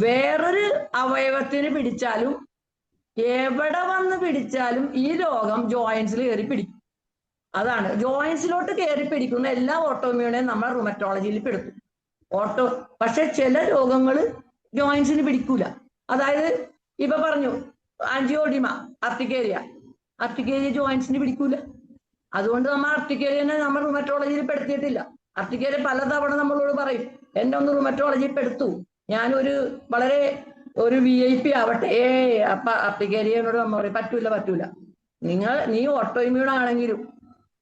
വേറൊരു അവയവത്തിന് പിടിച്ചാലും എവിടെ വന്ന് പിടിച്ചാലും ഈ രോഗം ജോയിന്റ്സിൽ കയറി പിടിക്കും. അതാണ് ജോയിന്റ്സിലോട്ട് കയറി പിടിക്കുന്ന എല്ലാ ഓട്ടോഇമ്യൂണേയും നമ്മൾ റുമറ്റോളജിയിൽ പെടുത്തും. പക്ഷെ ചില രോഗങ്ങൾ ജോയിന്റ്സിന് പിടിക്കൂല. അതായത് ഇപ്പൊ പറഞ്ഞു ആൻജിയോഡിമ, അർട്ടിക്കേരിയ ജോയിന്റ്സിന് പിടിക്കൂല. അതുകൊണ്ട് നമ്മൾ അർട്ടിക്കേരിയനെ നമ്മൾ റുമറ്റോളജിയിൽ പെടുത്തിയിട്ടില്ല. അർട്ടിക്കേരിയ പലതവണ നമ്മളോട് പറയും എന്നെ ഒന്ന് റുമറ്റോളജിയിൽ പെടുത്തു, ഞാനൊരു വളരെ ഒരു VIP ആവട്ടെ. അപ്പൊ അർട്ടിക്കേരിയനോട് നമ്മൾ പറയും പറ്റൂല, നീ ഓട്ടോഇമ്യൂൺ ആണെങ്കിലും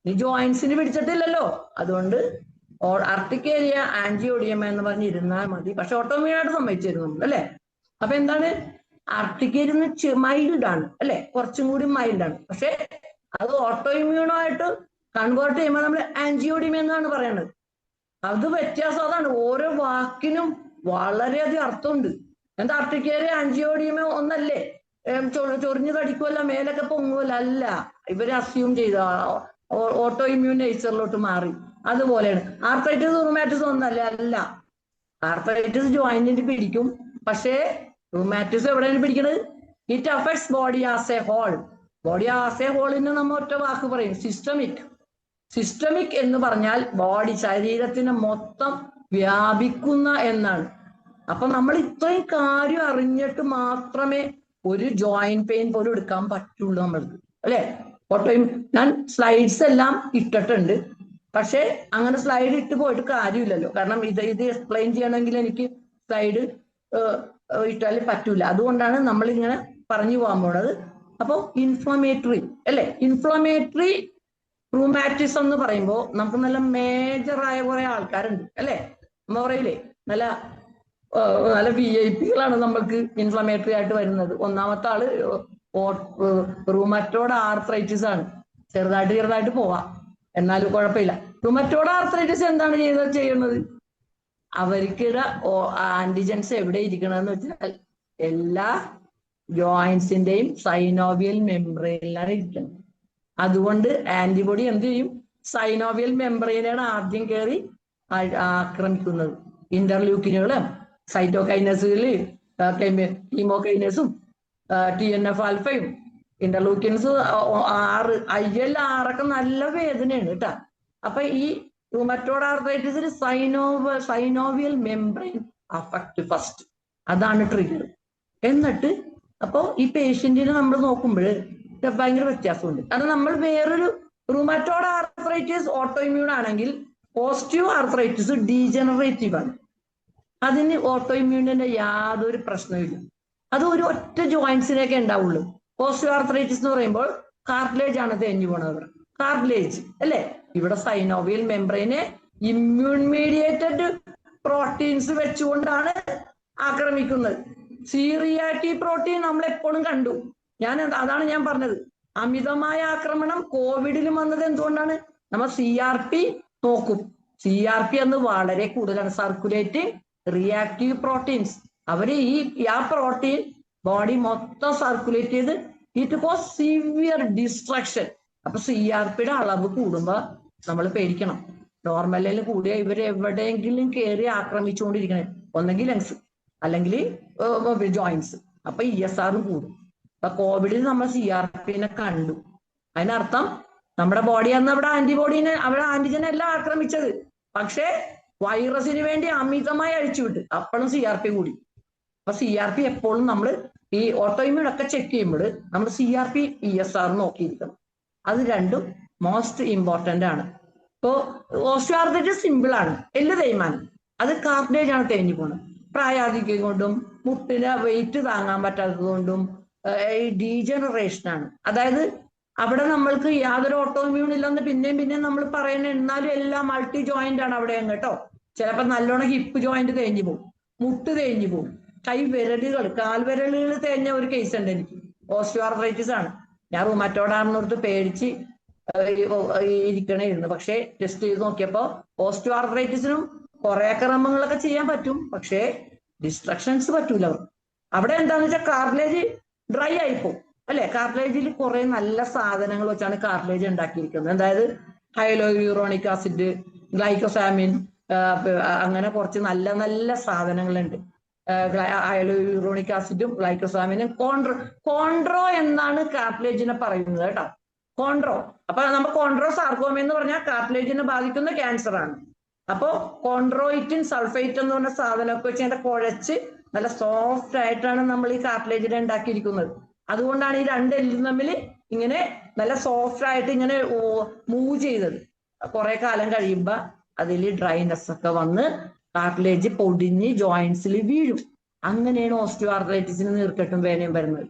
നീ ജോയിന്റ്സിന് പിടിച്ചിട്ടില്ലല്ലോ, അതുകൊണ്ട് അർട്ടിക്കേരിയ ആൻജിയോഡിയമ എന്ന് പറഞ്ഞിരുന്നാൽ മതി. പക്ഷെ ഓട്ടോഇമ്യൂണായിട്ട് സമ്മതിച്ചിരുന്നു അല്ലെ. അപ്പൊ എന്താണ്, അർട്ടിക്കേരിയ മൈൽഡ് ആണ് അല്ലെ, കുറച്ചും കൂടി മൈൽഡ് ആണ്. പക്ഷെ അത് ഓട്ടോഇമ്യൂണായിട്ട് കൺവേർട്ട് ചെയ്യുമ്പോൾ നമ്മൾ ആൻജിയോഡിയമ എന്നാണ് പറയുന്നത്. അത് വ്യത്യാസം അതാണ്. ഓരോ വാക്കിനും വളരെയധികം അർത്ഥമുണ്ട്. എന്താ അർട്ടിക്കേരിയ ആൻജിയോഡിയമ ഒന്നല്ലേ, ചൊറിഞ്ഞു തടിക്കുമല്ല, മേലൊക്കെ പൊങ്ങുമല്ല, അല്ല. ഇവര് അസ്യൂം ചെയ്ത ഓട്ടോ ഇമ്മ്യൂൺ നേച്ചറിലോട്ട് മാറി. അതുപോലെയാണ് ആർത്രൈറ്റിസ് റുമാറ്റിസ് ഒന്നല്ല, അല്ല. ആർത്രൈറ്റിസ് ജോയിന്റിന് പിടിക്കും, പക്ഷേ റുമാറ്റിസ് എവിടെയാണ് പിടിക്കുന്നത്? It affects body as a whole. Body as a ഹോളിന് നമ്മൾ ഒറ്റ വാക്ക് പറയും, സിസ്റ്റമിക് എന്ന് പറഞ്ഞാൽ ബോഡി, ശരീരത്തിന് മൊത്തം വ്യാപിക്കുന്ന എന്നാണ്. അപ്പൊ നമ്മൾ ഇത്രയും കാര്യം അറിഞ്ഞിട്ട് മാത്രമേ ഒരു ജോയിന്റ് പെയിൻ പോലും എടുക്കാൻ പറ്റുള്ളൂ നമ്മൾക്ക് അല്ലെ. ഞാൻ സ്ലൈഡ്സ് എല്ലാം ഇട്ടിട്ടുണ്ട്, പക്ഷെ അങ്ങനെ സ്ലൈഡ് ഇട്ട് പോയിട്ട് കാര്യമില്ലല്ലോ. കാരണം ഇത് എക്സ്പ്ലെയിൻ ചെയ്യണമെങ്കിൽ എനിക്ക് സ്ലൈഡ് ഇട്ടാൽ പറ്റൂല. അതുകൊണ്ടാണ് നമ്മൾ ഇങ്ങനെ പറഞ്ഞു പോകാൻ പോണത്. അപ്പോൾ ഇൻഫ്ലമേറ്ററി അല്ലെ, ഇൻഫ്ലമേറ്ററി റൂമാറ്റിസം എന്ന് പറയുമ്പോൾ നമുക്ക് നല്ല മേജറായ കുറെ ആൾക്കാരുണ്ട് അല്ലെ. നമ്മൾ പറയില്ലേ നല്ല VIP-കളാണ് നമ്മൾക്ക് ഇൻഫ്ലമേറ്ററി ആയിട്ട് വരുന്നത്. ഒന്നാമത്തെ ആള് റുമറ്റോയ്ഡ് ആർത്രൈറ്റിസ് ആണ്. ചെറുതായിട്ട് പോവാം, എന്നാലും കുഴപ്പമില്ല. റുമറ്റോയ്ഡ് ആർത്രൈറ്റിസ് എന്താണ് ചെയ്യുന്നത്? അവർക്കിടെ ആന്റിജൻസ് എവിടെ ഇരിക്കണമെന്ന് വെച്ചാൽ എല്ലാ ജോയിന്റ്സിന്റെയും സൈനോവിയൽ മെംബ്രെയിനിലാണ് ഇരിക്കുന്നത്. അതുകൊണ്ട് ആന്റിബോഡി എന്ത് ചെയ്യും? സൈനോവിയൽ മെംബ്രെയിനാണ് ആദ്യം കയറി ആക്രമിക്കുന്നത്. ഇന്റർലൂക്കിനുകളും സൈറ്റോകൈനസുകള്, ഹീമോകൈനസും TNF ആൽഫയും ഇന്റർലൂക്കിൻസ് 6, IL-6 ഒക്കെ നല്ല വേദനയാണ് കേട്ടാ. അപ്പൊ ഈ റുമറ്റോയ്ഡ് ആർത്രൈറ്റിസിൽ സൈനോവിയൽ മെംബ്രെയിൻ അഫക്ട് ഫസ്റ്റ്, അതാണ് ട്രിഗർ. എന്നിട്ട് അപ്പൊ ഈ പേഷ്യന്റിനെ നമ്മൾ നോക്കുമ്പോൾ ഭയങ്കര വ്യത്യാസമുണ്ട്. കാരണം നമ്മൾ വേറൊരു റുമറ്റോയ്ഡ് ആർത്രൈറ്റിസ് ഓട്ടോഇമ്യൂൺ ആണെങ്കിൽ പോസിറ്റീവ് ആർത്രൈറ്റിസ് ഡീജനറേറ്റീവ് ആണ്. അതിന് ഓട്ടോഇമ്യൂണിന്റെ യാതൊരു പ്രശ്നമില്ല. അത് ഒരു ഒറ്റ ജോയിന്റ്സിനൊക്കെ ഉണ്ടാവുള്ളൂ. പോസിറ്റീവ് ആർത്രൈറ്റിസ് എന്ന് പറയുമ്പോൾ കാർട്ടിലേജ് ആണ് തേഞ്ഞു പോണത്. കാർട്ടിലേജ് അല്ലെ. ഇവിടെ സൈനോവിയൽ മെംബ്രെയിനെ ഇമ്മ്യൂൺ മീഡിയേറ്റഡ് പ്രോട്ടീൻസ് വെച്ചുകൊണ്ടാണ് ആക്രമിക്കുന്നത്. C-reactive പ്രോട്ടീൻ നമ്മൾ എപ്പോഴും കണ്ടു. അതാണ് ഞാൻ പറഞ്ഞത്. അമിതമായ ആക്രമണം കോവിഡിലും വന്നത് എന്തുകൊണ്ടാണ്? നമ്മൾ CRP നോക്കും. CRP എന്ന് വളരെ കൂടുതലാണ്. Circulating reactive proteins. അവര് ആ പ്രോട്ടീൻ ബോഡി മൊത്തം സർക്കുലേറ്റ് ചെയ്ത് ഇറ്റ് കോസ് സിവിയർ ഡിസ്ട്രക്ഷൻ. അപ്പൊ CRPയുടെ അളവ് കൂടുമ്പോ നമ്മൾ പേടിക്കണം. നോർമലിൽ കൂടിയ ഇവർ എവിടെയെങ്കിലും കയറി ആക്രമിച്ചുകൊണ്ടിരിക്കണേ, ഒന്നെങ്കിൽ ലങ്സ് അല്ലെങ്കിൽ ജോയിന്റ്സ്. അപ്പൊ ESR കൂടും. അപ്പൊ കോവിഡിൽ നമ്മൾ CRPനെ കണ്ടു. അതിനർത്ഥം നമ്മുടെ ബോഡി അന്ന് അവിടെ ആന്റിജനെ എല്ലാം ആക്രമിച്ചത്, പക്ഷെ വൈറസിന് വേണ്ടി അമിതമായി അഴിച്ചുവിട്ട് അപ്പോഴും CRP കൂടി. അപ്പൊ CRP എപ്പോഴും നമ്മൾ ഈ ഓട്ടോഇമ്യൂൺ ഒക്കെ ചെക്ക് ചെയ്യുമ്പോൾ നമ്മൾ CRP ESR നോക്കിയിരിക്കണം. അത് രണ്ടും മോസ്റ്റ് ഇമ്പോർട്ടന്റ് ആണ്. ഇപ്പോ ഓസ്റ്റിയോആർത്രൈറ്റിസ് സിമ്പിൾ ആണ്, എല്ല് തേയ്മാനം. അത് കാർട്ടിലേജ് ആണ് തേഞ്ഞു പോണത്. പ്രായാധിക്യം കൊണ്ടും മുട്ടിന് വെയിറ്റ് താങ്ങാൻ പറ്റാത്തത് കൊണ്ടും ഈ ഡീജനറേഷൻ ആണ്. അതായത് അവിടെ നമ്മൾക്ക് യാതൊരു ഓട്ടോഇമ്മ്യൂൺ ഇല്ലെന്ന് പിന്നെയും നമ്മൾ പറയുന്നത്. എന്നാലും എല്ലാം മൾട്ടി ജോയിന്റ് ആണ് അവിടെ കേട്ടോ. ചിലപ്പോൾ നല്ലോണം ഹിപ്പ് ജോയിന്റ് തേഞ്ഞു പോകും, മുട്ട് തേഞ്ഞു പോകും, കൈ വിരലുകൾ കാൽവിരലുകൾ തേഞ്ഞ ഒരു കേസ് ഉണ്ട് എനിക്ക്. ഓസ്റ്റിയോആർത്രൈറ്റിസ് ആണ്. ഞാൻ റുമറ്റോയിഡാണെന്നോർത്ത് പേടിച്ച് ഇരിക്കണായിരുന്നു. പക്ഷെ ടെസ്റ്റ് ചെയ്ത് നോക്കിയപ്പോ ഓസ്റ്റിയോആർത്രൈറ്റിസിനും കുറെ ക്രമങ്ങളൊക്കെ ചെയ്യാൻ പറ്റും, പക്ഷേ ഡിസ്ട്രക്ഷൻസ് പറ്റൂല. അവിടെ എന്താന്ന് വെച്ചാൽ കാർട്ടിലേജ് ഡ്രൈ ആയിപ്പോവും അല്ലെ. കാർട്ടിലേജിൽ കുറെ നല്ല സാധനങ്ങൾ വെച്ചാണ് കാർട്ടിലേജ് ഉണ്ടാക്കിയിരിക്കുന്നത്. അതായത് ഹൈലോയൂറോണിക് ആസിഡ്, ഗ്ലൈക്കോസാമിൻ, അങ്ങനെ കുറച്ച് നല്ല നല്ല സാധനങ്ങളുണ്ട്. ഹൈലോയൂറോണിക് ആസിഡും ഗ്ലൈക്കോസാമിനും കോൺട്രോ എന്നാണ് കാർട്ടിലേജിനെ പറയുന്നത് കേട്ടോ. കോൺട്രോ. അപ്പൊ നമ്മൾ കോൺട്രോ സാർക്കോമ എന്ന് പറഞ്ഞാൽ കാർട്ടിലേജിനെ ബാധിക്കുന്ന ക്യാൻസർ ആണ്. അപ്പോ കോൺട്രോയിറ്റിൻ സൾഫേറ്റ് എന്ന് പറഞ്ഞ സാധനമൊക്കെ വെച്ച് അതിന്റെ കുഴച്ച് നല്ല സോഫ്റ്റ് ആയിട്ടാണ് നമ്മൾ ഈ കാർട്ടിലേജിനെ ഉണ്ടാക്കിയിരിക്കുന്നത്. അതുകൊണ്ടാണ് ഈ രണ്ട് എല്ലും തമ്മിൽ ഇങ്ങനെ നല്ല സോഫ്റ്റ് ആയിട്ട് ഇങ്ങനെ മൂവ് ചെയ്തത്. കുറെ കാലം കഴിയുമ്പോ അതിൽ ഡ്രൈനെസ് ഒക്കെ വന്ന് കാർട്ടിലേജ് പൊടിഞ്ഞ് ജോയിന്റ്സിൽ വീഴും. അങ്ങനെയാണ് ഓസ്റ്റിയോആർത്രൈറ്റിസിന് നീർക്കെട്ടും വേനയും വരുന്നത്.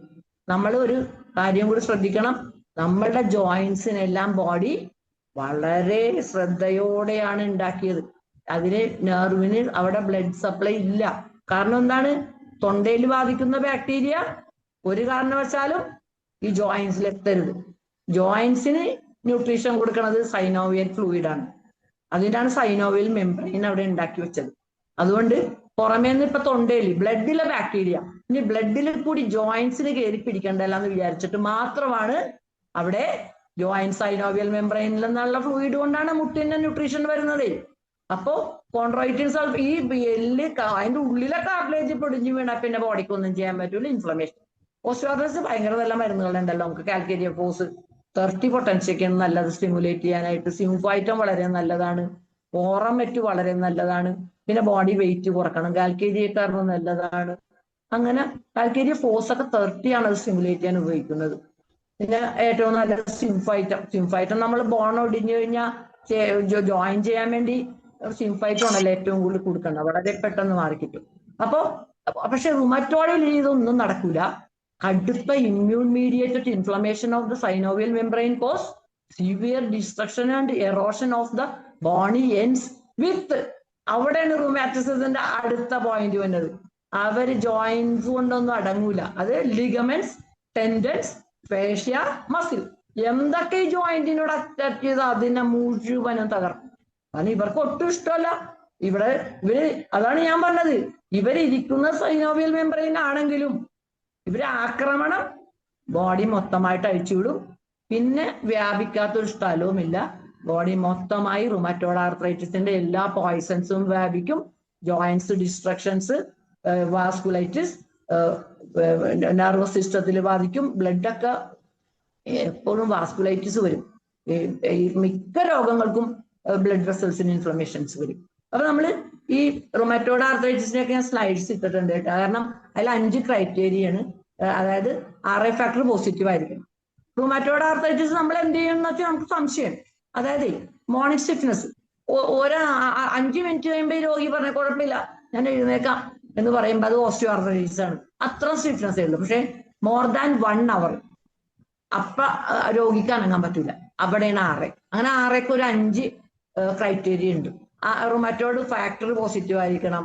നമ്മൾ ഒരു കാര്യം കൂടി ശ്രദ്ധിക്കണം. നമ്മളുടെ ജോയിന്റ്സിനെല്ലാം ബോഡി വളരെ ശ്രദ്ധയോടെയാണ് ഉണ്ടാക്കിയത്. അതിന് നെർവിന് അവിടെ ബ്ലഡ് സപ്ലൈ ഇല്ല. കാരണം എന്താണ്? തൊണ്ടയിൽ ബാധിക്കുന്ന ബാക്ടീരിയ ഒരു കാരണവശാലും ഈ ജോയിന്റ്സിൽ എത്തരുത്. ജോയിന്റ്സിന് ന്യൂട്രീഷൻ കൊടുക്കുന്നത് സൈനോവിയൽ ഫ്ലൂയിഡ് ആണ്. അതിനാണ് സൈനോവിയൽ മെംബ്രെയിൻ അവിടെ ഉണ്ടാക്കി വെച്ചത്. അതുകൊണ്ട് പുറമേന്ന് ഇപ്പൊ തൊണ്ടയിൽ ബ്ലഡിലെ ബാക്ടീരിയ ഇനി ബ്ലഡിൽ കൂടി ജോയിന്റ്സിന് കയറി പിടിക്കണ്ടല്ല എന്ന് വിചാരിച്ചിട്ട് മാത്രമാണ് അവിടെ ജോയിന്റ് സൈനോവിയൽ മെംബ്രെയിനിൽ നിന്നുള്ള ഫ്ലൂയിഡ് കൊണ്ടാണ് മുട്ടിന്റെ ന്യൂട്രീഷൻ വരുന്നത്. അപ്പോ കോൺട്രോയിറ്റിൻ സൾഫ് ഈ എല്ല് അതിന്റെ ഉള്ളിലെ കാർട്ടിലേജ് പൊടിഞ്ഞു വീണാൽ പിന്നെ ബോഡിക്ക് ഒന്നും ചെയ്യാൻ പറ്റൂല. ഇൻഫ്ലമേഷൻ. ഓസ്റ്റിയോആർത്രൈറ്റിസ് ഭയങ്കര നല്ല മരുന്നുകളുണ്ടല്ലോ നമുക്ക്. കാൽക്കേരിയ ഫോസ് 30 പൊട്ടൻഷ്യക്കാണ് നല്ലത് സ്റ്റിമുലേറ്റ് ചെയ്യാനായിട്ട്. സിംഫൈറ്റം വളരെ നല്ലതാണ്. ഓറമെറ്റ് വളരെ നല്ലതാണ്. പിന്നെ ബോഡി വെയിറ്റ് കുറക്കണം. കാൽക്കേരിയക്കാരനും നല്ലതാണ്. അങ്ങനെ കാൽക്കേരിയ ഫോസ് ഒക്കെ 30 ആണ് അത് സ്റ്റിമുലേറ്റ് ചെയ്യാൻ ഉപയോഗിക്കുന്നത്. പിന്നെ ഏറ്റവും നല്ലത് സിംഫൈറ്റം നമ്മൾ ബോൺ ഒടിഞ്ഞു കഴിഞ്ഞാൽ ജോയിൻ ചെയ്യാൻ വേണ്ടി സിംഫൈറ്റം ആണല്ലോ ഏറ്റവും കൂടുതൽ കൊടുക്കേണ്ടത്. വളരെ പെട്ടെന്ന് മാറിക്കിട്ടും. പക്ഷെ റുമറ്റോയിഡിൽ ഇതൊന്നും നടക്കൂല. കടുത്ത immune mediated inflammation of the synovial membrane cause severe destruction and erosion of the bony ends with. അവിടെയാണ് റുമാറ്റിസിന്റെ അടുത്ത പോയിന്റ് വന്നത്. അവര് ജോയിന്റ്സ് കൊണ്ടൊന്നും അടങ്ങൂല. അത് ലിഗമെന്റ്സ്, ടെൻഡൻസ്, ഫേഷ്യ, മസിൽ എന്തൊക്കെ ഈ ജോയിന്റിനോട് അറ്റാച്ച് ചെയ്ത് അതിനെ മുഴുവനും തകർക്കും. കാരണം ഇവർക്ക് ഒട്ടും ഇഷ്ടമല്ല. ഇവര് അതാണ് ഞാൻ പറഞ്ഞത്. ഇവരിയ്ക്കുന്ന സൈനോവിയൽ മെംബ്രെയിൻ ആണെങ്കിലും ഇവര് ആക്രമണം ബോഡി മൊത്തമായിട്ട് അഴിച്ചുവിടും. പിന്നെ വ്യാപിക്കാത്തൊരു സ്ഥലവുമില്ല. ബോഡി മൊത്തമായി റുമറ്റോയ്ഡ് ആർത്രൈറ്റിസിന്റെ എല്ലാ പോയ്സൺസും വ്യാപിക്കും. ജോയിന്റ്സ് ഡിസ്ട്രക്ഷൻസ്, വാസ്കുലൈറ്റിസ്, നെർവസ് സിസ്റ്റത്തിൽ ബാധിക്കും. ബ്ലഡ് ഒക്കെ എപ്പോഴും വാസ്കുലൈറ്റിസ് വരും. മിക്ക രോഗങ്ങൾക്കും ബ്ലഡ് വെസൽസിന് ഇൻഫ്ലമേഷൻസ് വരും. അപ്പൊ നമ്മൾ ഈ റുമറ്റോയ്ഡ് ആർത്രൈറ്റിസിനൊക്കെ ഞാൻ സ്ലൈഡ്സ് ഇട്ടിട്ടുണ്ട് കേട്ടോ. കാരണം അതിൽ 5 ക്രൈറ്റീരിയയാണ്. അതായത് RA ഫാക്ടർ പോസിറ്റീവ് ആയിരിക്കണം. റുമറ്റോയ്ഡ് ആർത്രൈറ്റിസ് നമ്മൾ എന്ത് ചെയ്യണമെന്ന് വെച്ചാൽ നമുക്ക് സംശയം. അതായത് മോർണിംഗ് സ്റ്റിഫ്നെസ്. 5 മിനിറ്റ് കഴിയുമ്പോൾ ഈ രോഗി പറഞ്ഞ കുഴപ്പമില്ല ഞാൻ എഴുന്നേക്കാം എന്ന് പറയുമ്പോൾ അത് ഓസ്റ്റിയോആർത്രൈറ്റിസ് ആണ്. അത്ര സ്റ്റിഫ്നെസ് ഉള്ളൂ. പക്ഷെ മോർ ദാൻ 1 hour അപ്പൊ രോഗിക്ക് അനങ്ങാൻ പറ്റൂല. അവിടെയാണ് RA. അങ്ങനെ RAക്ക് ഒരു 5 ക്രൈറ്റീരിയ ഉണ്ട്. റുമറ്റോയ്ഡ് ഫാക്ടർ പോസിറ്റീവ് ആയിരിക്കണം.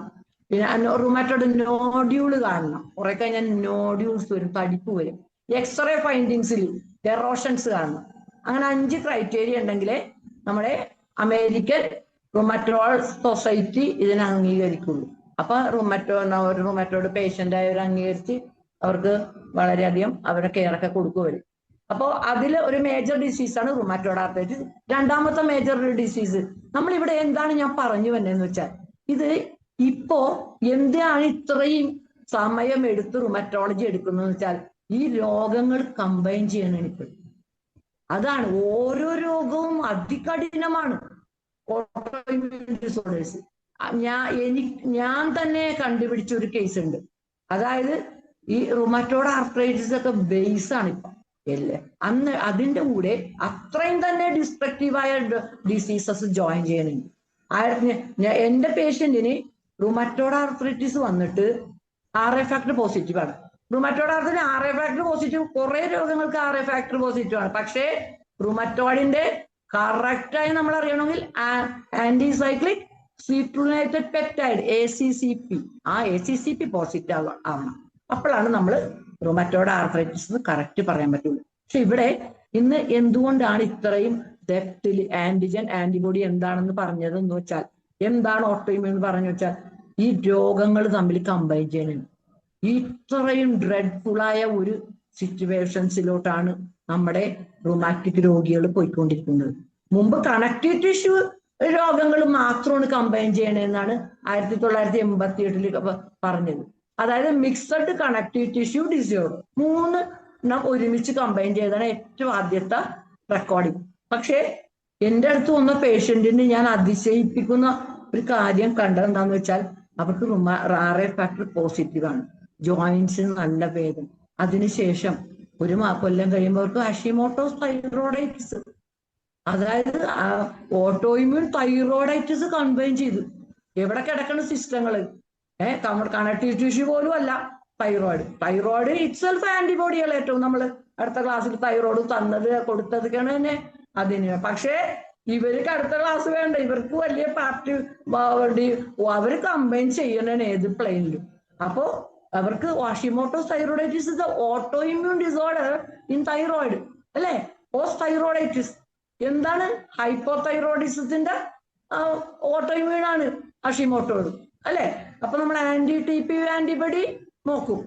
പിന്നെ റുമറ്റോയ്ഡ് നോഡ്യൂള് കാണണം. കുറെ കഴിഞ്ഞാൽ നോഡ്യൂൾസ് വരും, തടിപ്പ് വരും. എക്സ്റേ ഫൈൻഡിങ്സിൽ എറോഷൻസ് കാണണം. അങ്ങനെ 5 ക്രൈറ്റീരിയ ഉണ്ടെങ്കിലേ നമ്മുടെ അമേരിക്കൻ റുമറ്റോയ്ഡ് സൊസൈറ്റി ഇതിനെ അംഗീകരിക്കുള്ളൂ. അപ്പൊ റുമറ്റോയ്ഡ് പേഷ്യന്റ് ആയവർ അംഗീകരിച്ച് അവർക്ക് വളരെയധികം അവരുടെ കെയർ ഒക്കെ കൊടുക്കുവരും. അപ്പോൾ അതിൽ ഒരു മേജർ ഡിസീസാണ് റുമറ്റോയ്ഡ് ആർത്രൈറ്റിസ്. രണ്ടാമത്തെ മേജർ ഡിസീസ് നമ്മൾ ഇവിടെ എന്താണ് ഞാൻ പറഞ്ഞു വന്നതെന്ന് വെച്ചാൽ, ഇത് ഇപ്പോ എന്താണ് ഇത്രയും സമയം എടുത്ത് റുമറ്റോളജി എടുക്കുന്നതെന്ന് വെച്ചാൽ ഈ രോഗങ്ങൾ കമ്പൈൻ ചെയ്യണം ഇപ്പോൾ. അതാണ് ഓരോ രോഗവും അതികഠിനമാണ്. ഓട്ടോഇമ്മ്യൂൺ ഡിസോർഡേഴ്സ് ഞാൻ തന്നെ കണ്ടുപിടിച്ച ഒരു കേസ് ഉണ്ട്. അതായത് ഈ റുമറ്റോയ്ഡ് ആർത്രൈറ്റിസ് ഒക്കെ ബേസ് ആണ് ഇപ്പൊ അല്ലേ. അന്ന് അതിന്റെ കൂടെ അത്രയും തന്നെ ഡിസ്ട്രക്റ്റീവായ ഡിസീസസ് ജോയിൻ ചെയ്യണമെങ്കിൽ എന്റെ പേഷ്യന്റിന് റുമറ്റോയ്ഡ് ആർത്രൈറ്റിസ് വന്നിട്ട് RA ഫാക്ടർ പോസിറ്റീവ് ആണ്. റുമറ്റോയ്ഡ് ആർത്രൈറ്റിന് RA ഫാക്ടർ പോസിറ്റീവ്, കുറെ രോഗങ്ങൾക്ക് RA ഫാക്ടർ പോസിറ്റീവ് ആണ്. പക്ഷേ റുമറ്റോയിഡിന്റെ കറക്റ്റായി നമ്മൾ അറിയണമെങ്കിൽ ആന്റിസൈക്ലിക് സീറ്റുലേറ്റഡ് പെപ്റ്റൈഡ് ACCP, ആ ACCP പോസിറ്റീവ് ആവണം. അപ്പോഴാണ് നമ്മൾ റുമറ്റോയ്ഡ് ആർത്രൈറ്റിസ് കറക്റ്റ് പറയാൻ പറ്റുള്ളൂ. പക്ഷെ ഇവിടെ ഇന്ന് എന്തുകൊണ്ടാണ് ഇത്രയും ഡെപ്തിൽ ആന്റിജൻ ആന്റിബോഡി എന്താണെന്ന് പറഞ്ഞത് എന്ന് വെച്ചാൽ, എന്താണ് ഓട്ടോഇമ്യൂൺ പറഞ്ഞു വെച്ചാൽ, ഈ രോഗങ്ങൾ തമ്മിൽ കമ്പൈൻ ചെയ്യണം. ഇത്രയും ഡ്രെഡ്ഫുള്ളായ ഒരു സിറ്റുവേഷൻസിലോട്ടാണ് നമ്മുടെ റുമാറ്റിക് രോഗികൾ പോയിക്കൊണ്ടിരിക്കുന്നത്. മുമ്പ് കണക്റ്റീവ് ടിഷ്യൂ രോഗങ്ങൾ മാത്രമാണ് കമ്പൈൻ ചെയ്യണമെന്നാണ് 1988 പറഞ്ഞത്. അതായത് മിക്സഡ് കണക്റ്റീവ് ടിഷ്യൂ ഡിസോർഡർ, 3 ഒരുമിച്ച് കമ്പൈൻ ചെയ്താണ് ഏറ്റവും ആദ്യത്തെ റെക്കോർഡിങ്. പക്ഷേ എൻ്റെ അടുത്ത് വന്ന പേഷ്യന്റിന് ഞാൻ അതിശയിപ്പിക്കുന്ന ഒരു കാര്യം കണ്ടത് എന്താന്ന് വെച്ചാൽ, അവർക്ക് RA ഫാക്ടർ പോസിറ്റീവ് ആണ്, ജോയിന്റ്സിന് നല്ല വേദന. അതിനുശേഷം ഒരു കൊല്ലം കഴിയുമ്പോൾ അവർക്ക് ഹഷിമോട്ടോസ് തൈറോയിഡൈറ്റിസ്, അതായത് ഓട്ടോഇമ്യൂൺ തൈറോയിഡൈറ്റിസ് കമ്പൈൻ ചെയ്തു. എവിടെ കിടക്കുന്ന സിസ്റ്റങ്ങള്, കണക്റ്റീവ് ടിഷ്യൂ പോലും അല്ല, തൈറോയിഡ് ഇറ്റ്സെൽഫ് ആന്റിബോഡികൾ ഏറ്റവും നമ്മൾ അടുത്ത ക്ലാസ്സിൽ തൈറോയിഡ് തന്നത് കൊടുത്തതൊക്കെയാണ് തന്നെ അതിന്. പക്ഷേ ഇവർക്ക് അടുത്ത ക്ലാസ് വേണ്ട, ഇവർക്ക് വലിയ പാർട്ടി അവർ കമ്പൈൻ ചെയ്യണേ ഏത് പ്ലെയിനിലും. അപ്പോ അവർക്ക് Hashimoto's thyroiditis is the autoimmune disorder in thyroid അല്ലെ. പോസ്റ്റ് തൈറോയിഡൈറ്റിസ് എന്താണ്? ഹൈപ്പോതൈറോയിഡിസത്തിന്റെ ഓട്ടോഇമ്യൂൺ ആണ് ഹഷിമോട്ടോഡ് അല്ലെ. അപ്പൊ നമ്മൾ ആന്റി-TP ആന്റിബോഡി നോക്കും.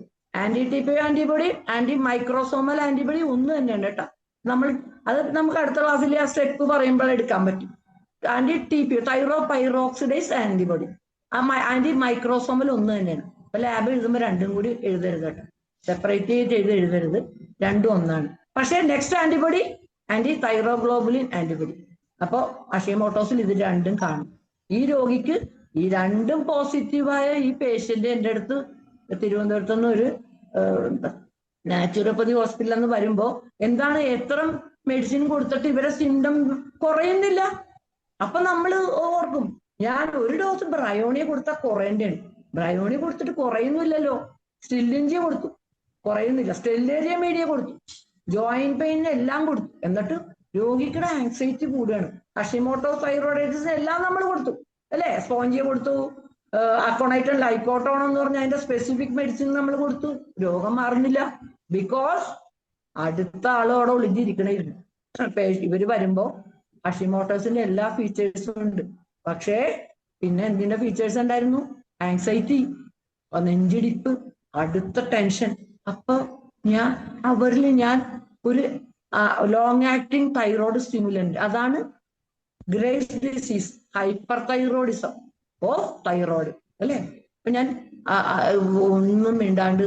ആന്റി-TP ആന്റിബോഡി, ആന്റി മൈക്രോസോമൽ ആന്റിബോഡി ഒന്ന് തന്നെയാണ് കേട്ടോ. അത് നമുക്ക് അടുത്ത ക്ലാസ്സിൽ ആ സ്റ്റെപ്പ് പറയുമ്പോൾ എടുക്കാൻ പറ്റും. ആന്റി-TP തൈറോപൈറോക്സിഡേസ് ആന്റിബോഡി, ആന്റി മൈക്രോസോമൽ ഒന്ന് തന്നെയാണ്. അപ്പൊ ലാബ് എഴുതുമ്പോൾ രണ്ടും കൂടി എഴുതരുത് കേട്ടോ, സെപ്പറേറ്റ് ചെയ്ത് എഴുതരുത്, രണ്ടും ഒന്നാണ്. പക്ഷേ next antibody anti thyroglobulin antibody. അപ്പോ ഹഷിമോട്ടോസിൽ ഇത് രണ്ടും കാണും. ഈ രോഗിക്ക് ഈ രണ്ടും പോസിറ്റീവായ ഈ പേഷ്യന്റ് എൻ്റെ അടുത്ത് തിരുവനന്തപുരത്ത് നിന്ന് ഒരു നാച്ചുറോപ്പതി ഹോസ്പിറ്റലിൽ നിന്ന് വരുമ്പോ, എന്താണ് എത്ര മെഡിസിൻ കൊടുത്തിട്ട് ഇവരെ സിംറ്റം കുറയുന്നില്ല. അപ്പൊ നമ്മൾ ഓർക്കും, ഞാൻ ഒരു ഡോസ് ബ്രയോണിയ കൊടുത്താൽ കുറയേണ്ടതാണ്, ബ്രയോണിയ കൊടുത്തിട്ട് കുറയുന്നില്ലല്ലോ. സ്റ്റില്ലിഞ്ചി കൊടുത്തു, കുറയുന്നില്ല. സ്റ്റെല്ലേരിയ മീഡിയ കൊടുത്തു, ജോയിന്റ് പെയിൻ എല്ലാം കൊടുത്തു, എന്നിട്ട് രോഗിക്കുടെ ആങ്സൈറ്റി കൂടുകയാണ്. ഹഷിമോട്ടോസ് തൈറോയിഡൈറ്റിസ് എല്ലാം നമ്മൾ കൊടുത്തു അല്ലെ. സ്പോഞ്ചിയ കൊടുത്തു, അക്കോണൈറ്റൻ ലൈക്കോട്ടോൺ എന്ന് പറഞ്ഞ അതിന്റെ സ്പെസിഫിക് മെഡിസിൻ നമ്മൾ കൊടുത്തു, രോഗം മാറുന്നില്ല. ബിക്കോസ് അടുത്ത ആളോടെ ഒളിഞ്ഞിരിക്കണായിരുന്നു. ഇവര് വരുമ്പോ ഹഷിമോട്ടോസിന്റെ എല്ലാ ഫീച്ചേഴ്സും ഉണ്ട്, പക്ഷേ പിന്നെ എന്തിന്റെ ഫീച്ചേഴ്സ് ഉണ്ടായിരുന്നു? ആങ്സൈറ്റി, നെഞ്ചിടിപ്പ്, അടുത്ത ടെൻഷൻ. അപ്പൊ അവരിൽ ഞാൻ ഒരു ലോങ് ആക്ടിങ് തൈറോയ്ഡ് സ്റ്റിമുലന്റ്, അതാണ് Graves disease hyper thyroidism of thyroid അല്ലെ. അപ്പൊ ഞാൻ ഒന്നും മിണ്ടാണ്ട്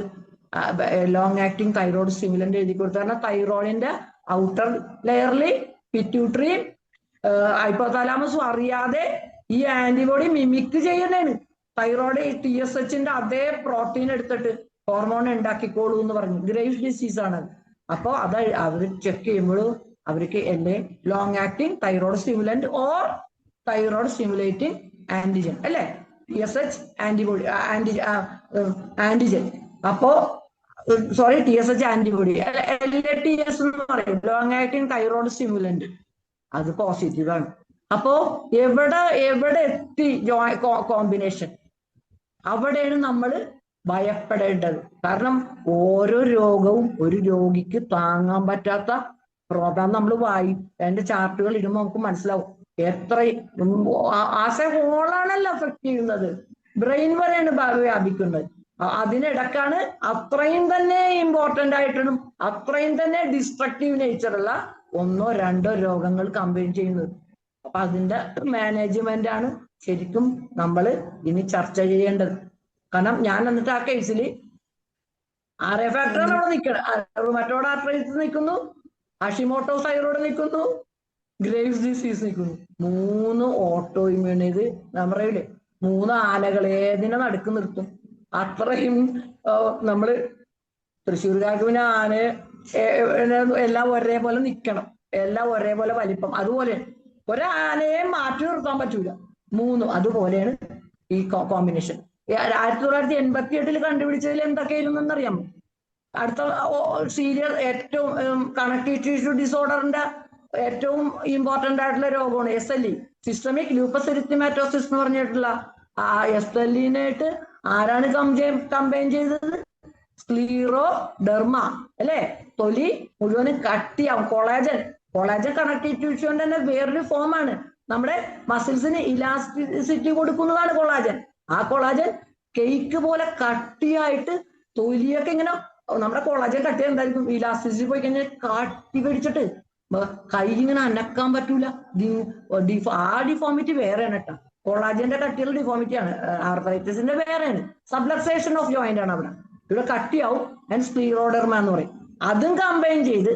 ലോങ് ആക്ടിങ് തൈറോയ്ഡ് സ്റ്റിമുലന്റ് എഴുതി കൊടുത്തു. കാരണം തൈറോയിഡിന്റെ ഔട്ടർ ലെയറിൽ പിറ്റ്യൂട്ടറിയും ഹൈപ്പോതാലാമസും അറിയാതെ ഈ ആന്റിബോഡി മിമിക് ചെയ്യുന്നതാണ്. തൈറോയ്ഡ് TSHന്റെ അതേ പ്രോട്ടീൻ എടുത്തിട്ട് ഹോർമോൺ ഉണ്ടാക്കിക്കോളൂ എന്ന് പറഞ്ഞു. ഗ്രേവ്സ് ഡിസീസ് ആണ്. അപ്പൊ അത് അവർ ചെക്ക് ചെയ്യുമ്പോഴും അവർക്ക് എന്നെ long acting thyroid stimulant or thyroid stimulating antigen അല്ലെ, TSH ആന്റിബോഡി ആന്റിജൻ. അപ്പോ സോറി TSH ആന്റിബോഡി LATS എന്ന് പറയും, ലോങ് ആക്ടിങ് തൈറോയ്ഡ് സ്റ്റിമുലന്റ്, അത് പോസിറ്റീവ് ആണ്. അപ്പോ എവിടെ എത്തി കോമ്പിനേഷൻ, അവിടെയാണ് നമ്മൾ ഭയപ്പെടേണ്ടത്. കാരണം ഓരോ രോഗവും ഒരു രോഗിക്ക് താങ്ങാൻ പറ്റാത്ത പ്രോബ്ലം. നമ്മൾ അതിന്റെ ചാർട്ടുകൾ ഇടുമ്പോൾ നമുക്ക് മനസ്സിലാവും എത്ര ആസ് എ ഹോളാണല്ലോ എഫക്ട് ചെയ്യുന്നത്, ബ്രെയിൻ വരെയാണ് വ്യാപിക്കുന്നത്. അതിനിടക്കാണ് അത്രയും തന്നെ ഇമ്പോർട്ടന്റ് ആയിട്ടും അത്രയും തന്നെ ഡിസ്ട്രക്റ്റീവ് നേച്ചറുള്ള 1 or 2 രോഗങ്ങൾ കമ്പൈൻ ചെയ്യുന്നത്. അപ്പൊ അതിന്റെ മാനേജ്മെന്റ് ആണ് ശരിക്കും നമ്മൾ ഇനി ചർച്ച ചെയ്യേണ്ടത്. കാരണം ഞാൻ എന്നിട്ട് ആ കേസിൽ RA ഫാക്ടറാണ് അവിടെ നിൽക്കണം, റുമറ്റോയ്ഡ് ആർത്രൈറ്റിസ് നിൽക്കുന്നു, ഹഷിമോട്ടോസ് തൈറോയ്ഡ് നിൽക്കുന്നു, ഗ്രേവ്സ് ഡിസീസ് നിൽക്കുന്നു. 3 ഓട്ടോ ഇമ്മ്യൂൺ. ഇത് ഞാൻ പറയൂലേ 3 ആനകളെ ഏതിനെ നടുക്ക് നിർത്തും. അത്രയും നമ്മള് തൃശ്ശൂർക്കാർക്ക് പിന്നെ ആനയെ എല്ലാം ഒരേപോലെ നിൽക്കണം, എല്ലാം ഒരേപോലെ വലിപ്പം. അതുപോലെ ഒരാനയെ മാറ്റി നിർത്താൻ പറ്റൂല, 3. അതുപോലെയാണ് ഈ കോമ്പിനേഷൻ. 1988 കണ്ടുപിടിച്ചതിൽ എന്തൊക്കെയായിരുന്നു എന്നറിയാമോ? അടുത്ത സീരിയസ് ഏറ്റവും കണക്റ്റീവ് ടിഷ്യൂ ഡിസോർഡറിന്റെ ഏറ്റവും ഇമ്പോർട്ടന്റ് ആയിട്ടുള്ള രോഗമാണ് SLE, സിസ്റ്റമിക് ലൂപ്പസ് എറിത്തമാറ്റോസിസ് എന്ന് പറഞ്ഞിട്ടുള്ള ആ SLE-നായിട്ട് ആരാണ് കമ്പൈൻ ചെയ്തത്? സ്ക്ലീറോഡെർമ അല്ലെ? തൊലി മുഴുവനും കട്ടിയാവും. കൊളാജൻ കണക്റ്റീവ് ടിഷ്യൂന്റെ തന്നെ വേറൊരു ഫോമാണ്. നമ്മുടെ മസിൽസിന് ഇലാസ്റ്റിസിറ്റി കൊടുക്കുന്നതാണ് കൊളാജൻ. ആ കൊളാജൻ കേക്ക് പോലെ കട്ടിയായിട്ട് തൊലിയൊക്കെ ഇങ്ങനെ, നമ്മുടെ കൊളാജൻ കട്ടി എന്തായിരിക്കും? ഇലാസ്റ്റിസിറ്റി പോയി കഴിഞ്ഞാൽ കട്ടി പിടിച്ചിട്ട് കൈ ഇങ്ങനെ അനക്കാൻ പറ്റൂല. ആ ഡിഫോമിറ്റി വേറെയാണ് കേട്ടോ. കൊളാജന്റെ കട്ടിയുള്ള ഡിഫോമിറ്റിയാണ്. ആർത്രൈറ്റിസിന്റെ വേറെയാണ്. സബ്ലക്സേഷൻ ഓഫ് ജോയിന്റ് ആണ് അവിടെ. ഇവിടെ കട്ടിയാവും. ആൻഡ് സ്ക്ലീറോഡെർമ എന്ന് പറയും. അതും കമ്പൈൻ ചെയ്ത്,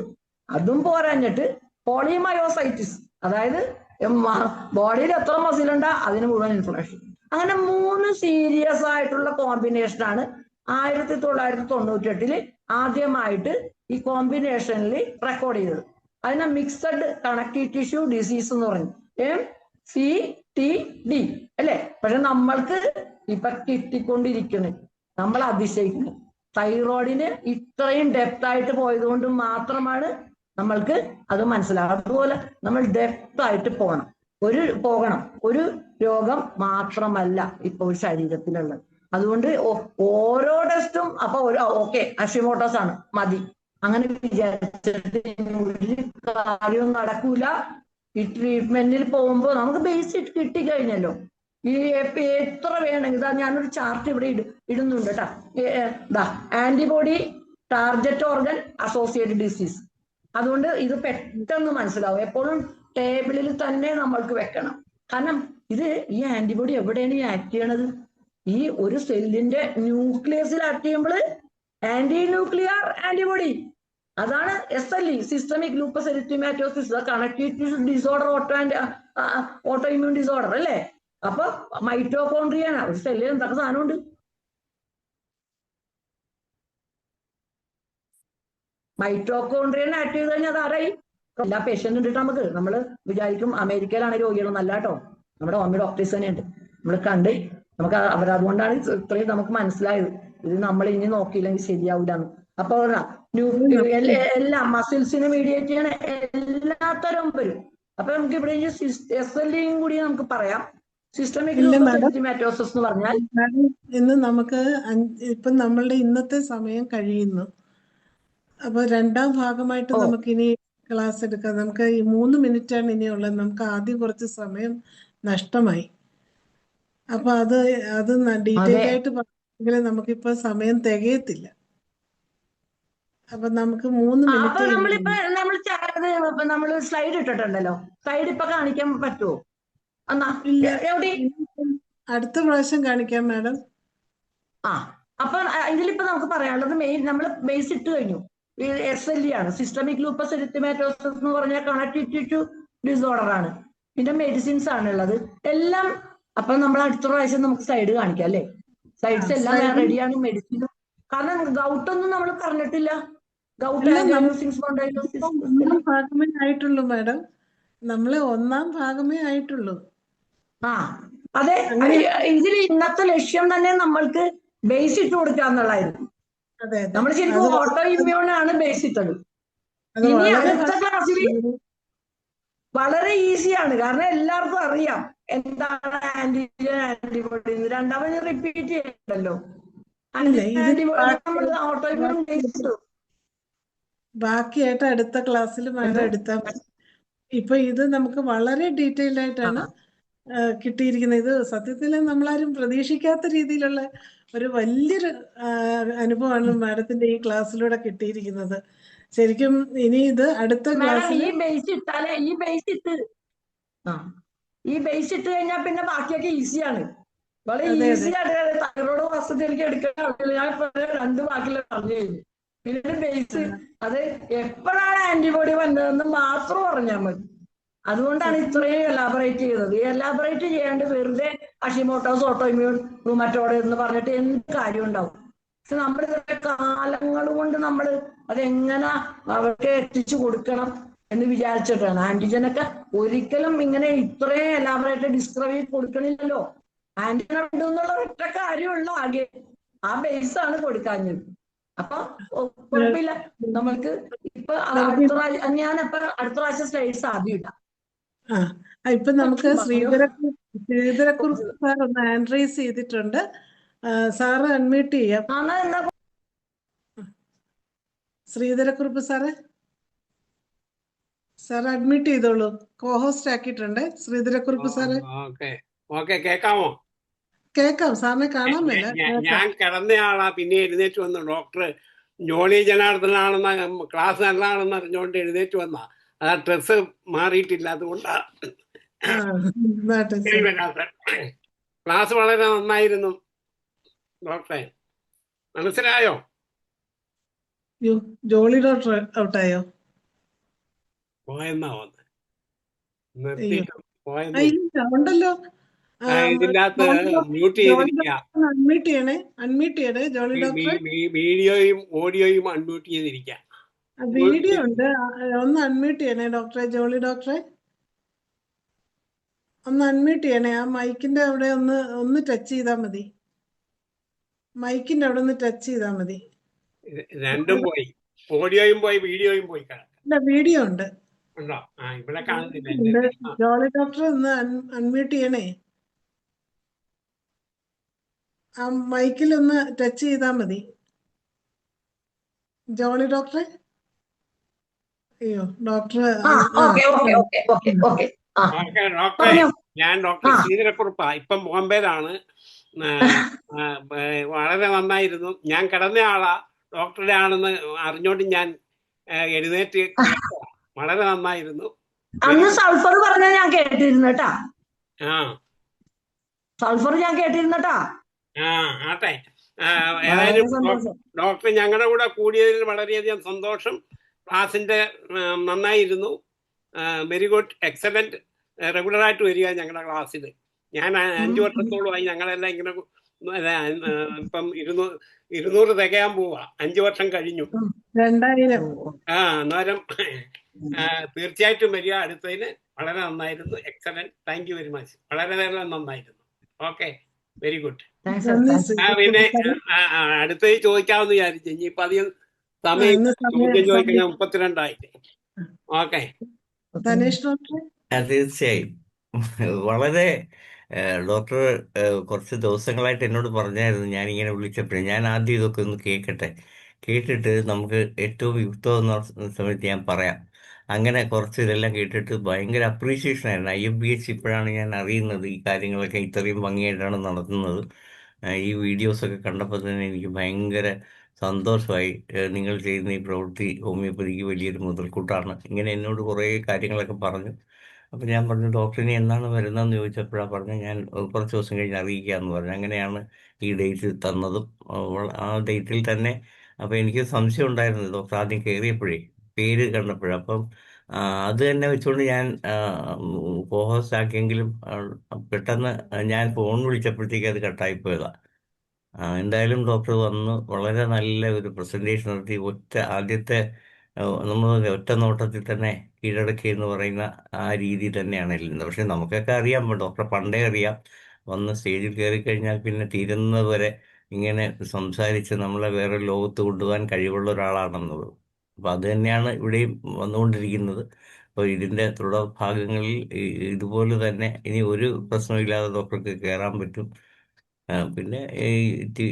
അതും പോരാഞ്ഞിട്ട് പോളിമയോസൈറ്റിസ്, അതായത് ബോഡിയിൽ എത്ര മസിലുണ്ടോ അതിന് മുഴുവൻ ഇൻഫ്ലമേഷൻ. അങ്ങനെ 3 സീരിയസ് ആയിട്ടുള്ള കോമ്പിനേഷനാണ് 1998 ആദ്യമായിട്ട് ഈ കോമ്പിനേഷനിൽ റെക്കോർഡ് ചെയ്തത്. അതിനെ മിക്സഡ് കണക്റ്റീവ് ടിഷ്യൂ ഡിസീസ് എന്ന് പറഞ്ഞു, MCTD അല്ലെ? പക്ഷെ നമ്മൾക്ക് ഇപ്പൊ കിട്ടിക്കൊണ്ടിരിക്കുന്നു, നമ്മൾ അതിശയിക്കുന്നു. തൈറോയിഡിന് ഇത്രയും ഡെപ്ത് ആയിട്ട് പോയത് കൊണ്ട് മാത്രമാണ് നമ്മൾക്ക് അത് മനസ്സിലാകും. അതുപോലെ നമ്മൾ ഡെപ്ത് ആയിട്ട് പോകണം. ഒരു രോഗം മാത്രമല്ല ഇപ്പോൾ ശരീരത്തിലുള്ളത്. അതുകൊണ്ട് ഓരോ ടെസ്റ്റും അപ്പൊ ഓക്കെ ഹഷിമോട്ടോസ് ആണ് മതി അങ്ങനെ വിചാരിച്ചിട്ട് ഒരു കാര്യവും നടക്കൂല. ഈ ട്രീറ്റ്മെന്റിൽ പോകുമ്പോൾ നമുക്ക് ബേസിക് കിട്ടിക്കഴിഞ്ഞല്ലോ. ഈ എത്ര വേണമെങ്കിൽ ഞാനൊരു ചാർട്ട് ഇവിടെ ഇടുന്നുണ്ട് കേട്ടോ. Antibody target organ associated disease. അതുകൊണ്ട് ഇത് പെട്ടെന്ന് മനസ്സിലാവും. എപ്പോഴും ടേബിളിൽ തന്നെ നമ്മൾക്ക് വെക്കണം. കാരണം ഈ ആന്റിബോഡി എവിടെയാണ് ഈ ആക്ട് ചെയ്യണത്? ഈ ഒരു സെല്ലിന്റെ ന്യൂക്ലിയസിൽ ആക്ട് ചെയ്യുമ്പോൾ ആന്റി ന്യൂക്ലിയർ ആന്റിബോഡി, അതാണ് SLE, systemic lupus എറിത്തമാറ്റോസിസ്, connective disorder, auto immune disorder അല്ലേ? അപ്പൊ മൈറ്റോകോൺട്രിയാണ്. ഒരു സെല്ലിൽ എന്തൊക്കെ സാധനമുണ്ട്? മൈറ്റോകോൺട്രിയൻ ആക്ട് ചെയ്ത് കഴിഞ്ഞാൽ അത് ആരായി? എല്ലാ പേഷ്യന്റ് ഉണ്ടിട്ട് നമ്മൾ വിചാരിക്കും അമേരിക്കയിലാണ് രോഗികൾ നല്ലാട്ടോ. നമ്മുടെ ഹോമിയോ ഡോക്ടേഴ്സ് തന്നെയുണ്ട്. നമ്മൾ കണ്ട് നമുക്ക് അവരതുകൊണ്ടാണ് ഇത്രയും നമുക്ക് മനസ്സിലായത്. ഇത് നമ്മൾ ഇനി നോക്കിയില്ലെങ്കിൽ ശരിയാവില്ലാന്ന്. അപ്പൊ എല്ലാം മസിൽസിനെ മീഡിയേറ്റ് ചെയ്യണ എല്ലാത്തരം വരും. അപ്പൊ നമുക്ക് ഇവിടെ SLEയും കൂടി നമുക്ക് പറയാം. സിസ്റ്റമിക് ലൂപ്പസ് എറിത്തമാറ്റോസിസ് എന്ന് പറഞ്ഞാൽ ഇന്ന് നമുക്ക് ഇപ്പം നമ്മളുടെ ഇന്നത്തെ സമയം കഴിയുന്നു. അപ്പൊ 2ാം ഭാഗമായിട്ട് നമുക്കിനി ക്ലാസ് എടുക്കാം. നമുക്ക് ഈ 3 മിനിറ്റാണ് ഇനിയുള്ളത്. നമുക്ക് ആദ്യം കുറച്ച് സമയം നഷ്ടമായി. അപ്പൊ അത് ഡീറ്റെയിൽ ആയിട്ട് പറഞ്ഞെങ്കിൽ നമുക്കിപ്പോ സമയം തികയത്തില്ല. അപ്പൊ നമുക്ക് 3 മിനിറ്റ്. നമ്മൾ സ്ലൈഡ് ഇട്ടിട്ടുണ്ടല്ലോ, സ്ലൈഡ് ഇപ്പൊ കാണിക്കാൻ പറ്റുമോ? അടുത്ത പ്രാവശ്യം കാണിക്കാം മാഡം. അപ്പൊ ഇതിലിപ്പോ നമുക്ക് പറയാനുള്ളത് നമ്മൾ ബേസ് ഇട്ട് കഴിഞ്ഞു. SLE ആണ്, സിസ്റ്റമിക് ലൂപ്പസ് എറിത്തമാറ്റോസിസ് എന്ന് പറഞ്ഞാൽ കണക്റ്റീവ് ടിഷ്യൂ ഡിസോർഡർ ആണ്. പിന്നെ മെഡിസിൻസ് ആണുള്ളത് എല്ലാം. അപ്പൊ നമ്മൾ അടുത്ത പ്രാവശ്യം നമുക്ക് സ്ലൈഡ് കാണിക്കാം അല്ലേ? സ്ലൈഡ്സ് എല്ലാം റെഡിയാണ്. മെഡിസിനും, കാരണം ഗൗട്ടൊന്നും നമ്മൾ പറഞ്ഞിട്ടില്ല. ഭാഗമേ ആയിട്ടുള്ളൂ മാഡം. നമ്മള് 1ാം ഭാഗമേ ആയിട്ടുള്ളൂ. അതെ, ഇതിൽ ഇന്നത്തെ ലക്ഷ്യം തന്നെ നമ്മൾക്ക് ബേസ് ഇട്ട് കൊടുക്കുക എന്നുള്ളതായിരുന്നു. നമ്മൾ ശരിക്കും ഓട്ടോ ഇമ്മ്യൂൺ ആണ് ബേസ് ഇട്ടത്. ഇനി അടുത്ത ക്ലാസ്സിൽ വളരെ ഈസിയാണ്, കാരണം എല്ലാവർക്കും അറിയാം എന്താണ് ആന്റിജൻ ആന്റിബോഡി. 2ാമത് റിപ്പീറ്റ് ചെയ്യണ്ടല്ലോ. ഓട്ടോ ഇമ്മ്യൂൺ ബേസ് ഇട്ടു. ബാക്കിയായിട്ട് അടുത്ത ക്ലാസ്സിൽ മാഡം എടുത്താൽ മതി. ഇപ്പൊ ഇത് നമുക്ക് വളരെ ഡീറ്റെയിൽഡ് ആയിട്ടാണ് കിട്ടിയിരിക്കുന്നത്. ഇത് സത്യത്തിൽ നമ്മളാരും പ്രതീക്ഷിക്കാത്ത രീതിയിലുള്ള ഒരു വലിയൊരു അനുഭവമാണ് മാഡത്തിന്റെ ഈ ക്ലാസ്സിലൂടെ കിട്ടിയിരിക്കുന്നത്. ശരിക്കും ഇനി ഇത് അടുത്ത ക്ലാസ്സിൽ ഈ ബേസ് ഇട്ട് കഴിഞ്ഞാൽ പിന്നെ ബാക്കിയൊക്കെ ഈസിയാണ്. വളരെ ഈസിയാണ്. തൈറോയ്ഡ് വസ്തുതയിലേക്ക് എടുക്കാൻ ഞാൻ 2 വാക്കിൽ പറഞ്ഞു കഴിഞ്ഞു. പിന്നെ ബേസ് അത് എപ്പോഴാണ് ആന്റിബോഡി വന്നതെന്ന് മാത്രം പറഞ്ഞാൽ മതി. അതുകൊണ്ടാണ് ഇത്രയും എലാബറേറ്റ് ചെയ്തത്. എലാബറേറ്റ് ചെയ്യാണ്ട് വെറുതെ ഹഷിമോട്ടോസ്, ഓട്ടോ ഇമ്മ്യൂൺ റുമറ്റോയ്ഡ് എന്ന് പറഞ്ഞിട്ട് എന്ത് കാര്യം ഉണ്ടാവും? പക്ഷെ നമ്മൾ കാലങ്ങൾ കൊണ്ട് നമ്മൾ അതെങ്ങനെ അവർക്ക് എത്തിച്ചു കൊടുക്കണം എന്ന് വിചാരിച്ചിട്ടാണ്. ആന്റിജനൊക്കെ ഒരിക്കലും ഇങ്ങനെ ഇത്രയും എലാബറേറ്റ് ഡിസ്ക്രൈബ് ചെയ്ത് കൊടുക്കണില്ലല്ലോ. ആന്റിജൻ ഉണ്ട് എന്നുള്ള ഒറ്റ കാര്യമുള്ള ആകെ ആ ബേസ് ആണ് കൊടുക്കാഞ്ഞത്. അപ്പൊ കുഴപ്പമില്ല. നമ്മൾക്ക് ഇപ്പൊ നമുക്ക് അടുത്ത പ്രാവശ്യം ഞാനപ്പൊ അടുത്ത പ്രാവശ്യം സ്ലൈഡ്സ് ആദ്യം ഇടാം. ഇപ്പൊ നമുക്ക് ശ്രീധരക്കുറുപ്പ് സാർ ഒന്ന് ഹാൻഡ് റൈസ് ചെയ്തിട്ടുണ്ട്. സാറ് അൺമ്യൂട്ട് ചെയ്യാം. എന്നാ ശ്രീധരക്കുറുപ്പ് സാറ് അഡ്മിറ്റ് ചെയ്തോളൂ. കോഹോസ്റ്റ് ആക്കിയിട്ടുണ്ട് ശ്രീധരക്കുറുപ്പ് സാറ്. കേക്കാമോ? കേക്കാം, സാറിനെ കാണാൻ മേല. ഞാൻ കിടന്നയാളാ, പിന്നെ എഴുന്നേറ്റ് വന്നു. ഡോക്ടർ ജോളി ജനാർദ്ദനാണെന്ന ക്ലാസ് നല്ലതാണെന്ന് അറിഞ്ഞുകൊണ്ട് എഴുന്നേറ്റ് വന്ന ആ ഡ്രസ്സ് മാറിയിട്ടില്ല, അതുകൊണ്ടാ ക്ലാസ് വളരെ നന്നായിരുന്നു ഡോക്ടറെ. മനസ്സിലായോ? ജോളി ഡോക്ടർ ഔട്ടായോ? പോയെന്നാ വന്ന് നിർത്തിയിട്ട് ഉണ്ടല്ലോ. ഇതിന്റെ അകത്ത് മ്യൂട്ട് ചെയ്തിരിക്കുക. അൺമ്യൂട്ട് ചെയ്യണേ ജോളി ഡോക്ടർ. വീഡിയോയും ഓഡിയോയും അൺമ്യൂട്ട് ചെയ്തിരിക്കുക. വീഡിയോ ഉണ്ട്, ഒന്ന് അൺമ്യൂട്ട് ചെയ്യണേ ഡോക്ടറെ. ജോളി ഡോക്ടറെ ഒന്ന് അൺമ്യൂട്ട് ചെയ്യണേ. ആ മൈക്കിന്റെ അവിടെ ഒന്ന് ടച്ച് ചെയ്താൽ മതി. മൈക്കിന്റെ അവിടെ ഒന്ന് ടച്ച് ചെയ്താൽ മതി. രണ്ടും പോയി, ഓഡിയോയും പോയി വീഡിയോയും പോയി. വീഡിയോ ഉണ്ട്. ഉണ്ടോ? ഇവിടെ കാണുന്നില്ല. ജോളി ഡോക്ടർ ഒന്ന് അൺമ്യൂട്ട് ചെയ്യണേ. ആ മൈക്കിൽ ഒന്ന് ടച്ച് ചെയ്താൽ മതി ജോളി ഡോക്ടറെ. അയ്യോ ഡോക്ടർ. ഡോക്ടറെ, ഞാൻ ഡോക്ടർ ശ്രീധരക്കുറുപ്പാ. ഇപ്പം ബോംബെയിലാണ്. വളരെ നന്നായിരുന്നു. ഞാൻ കിടന്ന ആളാ, ഡോക്ടറുടെ ആണെന്ന് അറിഞ്ഞോണ്ട് ഞാൻ എഴുന്നേറ്റ്. വളരെ നന്നായിരുന്നു. അന്ന് സൾഫർ പറഞ്ഞ ഞാൻ കേട്ടിരുന്നട്ടാ. സൾഫർ ഞാൻ കേട്ടിരുന്നട്ടാ. ആട്ടെ. ഏതായാലും ഡോക്ടർ ഞങ്ങളുടെ കൂടെ കൂടിയതിൽ വളരെയധികം സന്തോഷം. ക്ലാസിന്റെ നന്നായിരുന്നു. Very good, excellent. റെഗുലറായിട്ട് വരിക ഞങ്ങളുടെ ക്ലാസ്സിൽ. ഞാൻ 5 വർഷത്തോളമായി ഞങ്ങളെല്ലാം ഇങ്ങനെ. ഇപ്പം 200 തികയാൻ പോവാ. 5 വർഷം കഴിഞ്ഞു. 2000. അന്നേരം തീർച്ചയായിട്ടും വരിക അടുത്തതിന്. വളരെ നന്നായിരുന്നു, excellent. Thank you very much. വളരെ നന്നായിരുന്നു. Okay, very good. പിന്നെ അടുത്തത് ചോദിക്കാമെന്ന് വിചാരിച്ചു. ഇനിയിപ്പൊ അധികം സമയം ചോദ്യം ചോദിക്കുന്ന 32 ഓക്കെ. തീർച്ചയായും വളരെ ഡോക്ടർ കുറച്ച് ദിവസങ്ങളായിട്ട് എന്നോട് പറഞ്ഞായിരുന്നു, ഞാനിങ്ങനെ വിളിച്ചപ്പോഴേ ഞാൻ ആദ്യം ഇതൊക്കെ ഒന്ന് കേട്ടിട്ട് നമുക്ക് ഏറ്റവും യുക്തമെന്ന സമയത്ത് ഞാൻ പറയാം. അങ്ങനെ കുറച്ച് ഇതെല്ലാം കേട്ടിട്ട് ഭയങ്കര അപ്രീസിയേഷൻ ആയിരുന്നു. IFBH ഇപ്പോഴാണ് ഞാൻ അറിയുന്നത് ഈ കാര്യങ്ങളൊക്കെ ഇത്രയും ഭംഗിയായിട്ടാണ് നടത്തുന്നത്. ഈ വീഡിയോസൊക്കെ കണ്ടപ്പോൾ തന്നെ എനിക്ക് ഭയങ്കര സന്തോഷമായി. നിങ്ങൾ ചെയ്യുന്ന ഈ പ്രവൃത്തി ഹോമിയോപ്പതിക്ക് വലിയൊരു മുതൽക്കൂട്ടാണ്. ഇങ്ങനെ എന്നോട് കുറേ കാര്യങ്ങളൊക്കെ പറഞ്ഞു. അപ്പം ഞാൻ പറഞ്ഞു, ഡോക്ടറിനെ എന്നാണ് വരുന്നതെന്ന് ചോദിച്ചപ്പോഴാണ് പറഞ്ഞു, ഞാൻ കുറച്ച് ദിവസം കഴിഞ്ഞ് അറിയിക്കാമെന്ന് പറഞ്ഞു. അങ്ങനെയാണ് ഈ ഡേറ്റ് തന്നതും. ആ ഡേറ്റിൽ തന്നെ അപ്പോൾ എനിക്ക് സംശയം ഉണ്ടായിരുന്നു ഡോക്ടർ ആദ്യം കയറിയപ്പോഴേ, പേര് കണ്ടപ്പോഴേ. അപ്പം അത് തന്നെ വെച്ചുകൊണ്ട് ഞാൻ കോഹോസ്റ്റ് ആക്കിയെങ്കിലും പെട്ടെന്ന് ഞാൻ ഫോൺ വിളിച്ചപ്പോഴത്തേക്ക് അത് കട്ടായിപ്പോയതാണ്. എന്തായാലും ഡോക്ടർ വന്ന് വളരെ നല്ല ഒരു പ്രസൻറ്റേഷൻ നടത്തി. ആദ്യത്തെ നമ്മൾ ഒറ്റ നോട്ടത്തിൽ തന്നെ കീഴടക്കി എന്ന് പറയുന്ന ആ രീതി തന്നെയാണ് എല്ലാം. പക്ഷെ നമുക്കൊക്കെ അറിയാം, ഡോക്ടറെ പണ്ടേ അറിയാം. വന്ന് സ്റ്റേജിൽ കയറി കഴിഞ്ഞാൽ പിന്നെ തീരുന്നത് വരെ ഇങ്ങനെ സംസാരിച്ച് നമ്മളെ വേറെ ലോകത്ത് കൊണ്ടുപോകാൻ കഴിവുള്ള ഒരാളാണെന്നുള്ളത്. അപ്പോൾ അത് തന്നെയാണ് ഇവിടെയും വന്നുകൊണ്ടിരിക്കുന്നത്. അപ്പോൾ ഇതിൻ്റെ തുടർ ഭാഗങ്ങളിൽ ഇതുപോലെ തന്നെ ഇനി ഒരു പ്രശ്നമില്ലാതെ ഡോക്ടർക്ക് കയറാൻ പറ്റും. പിന്നെ ഈ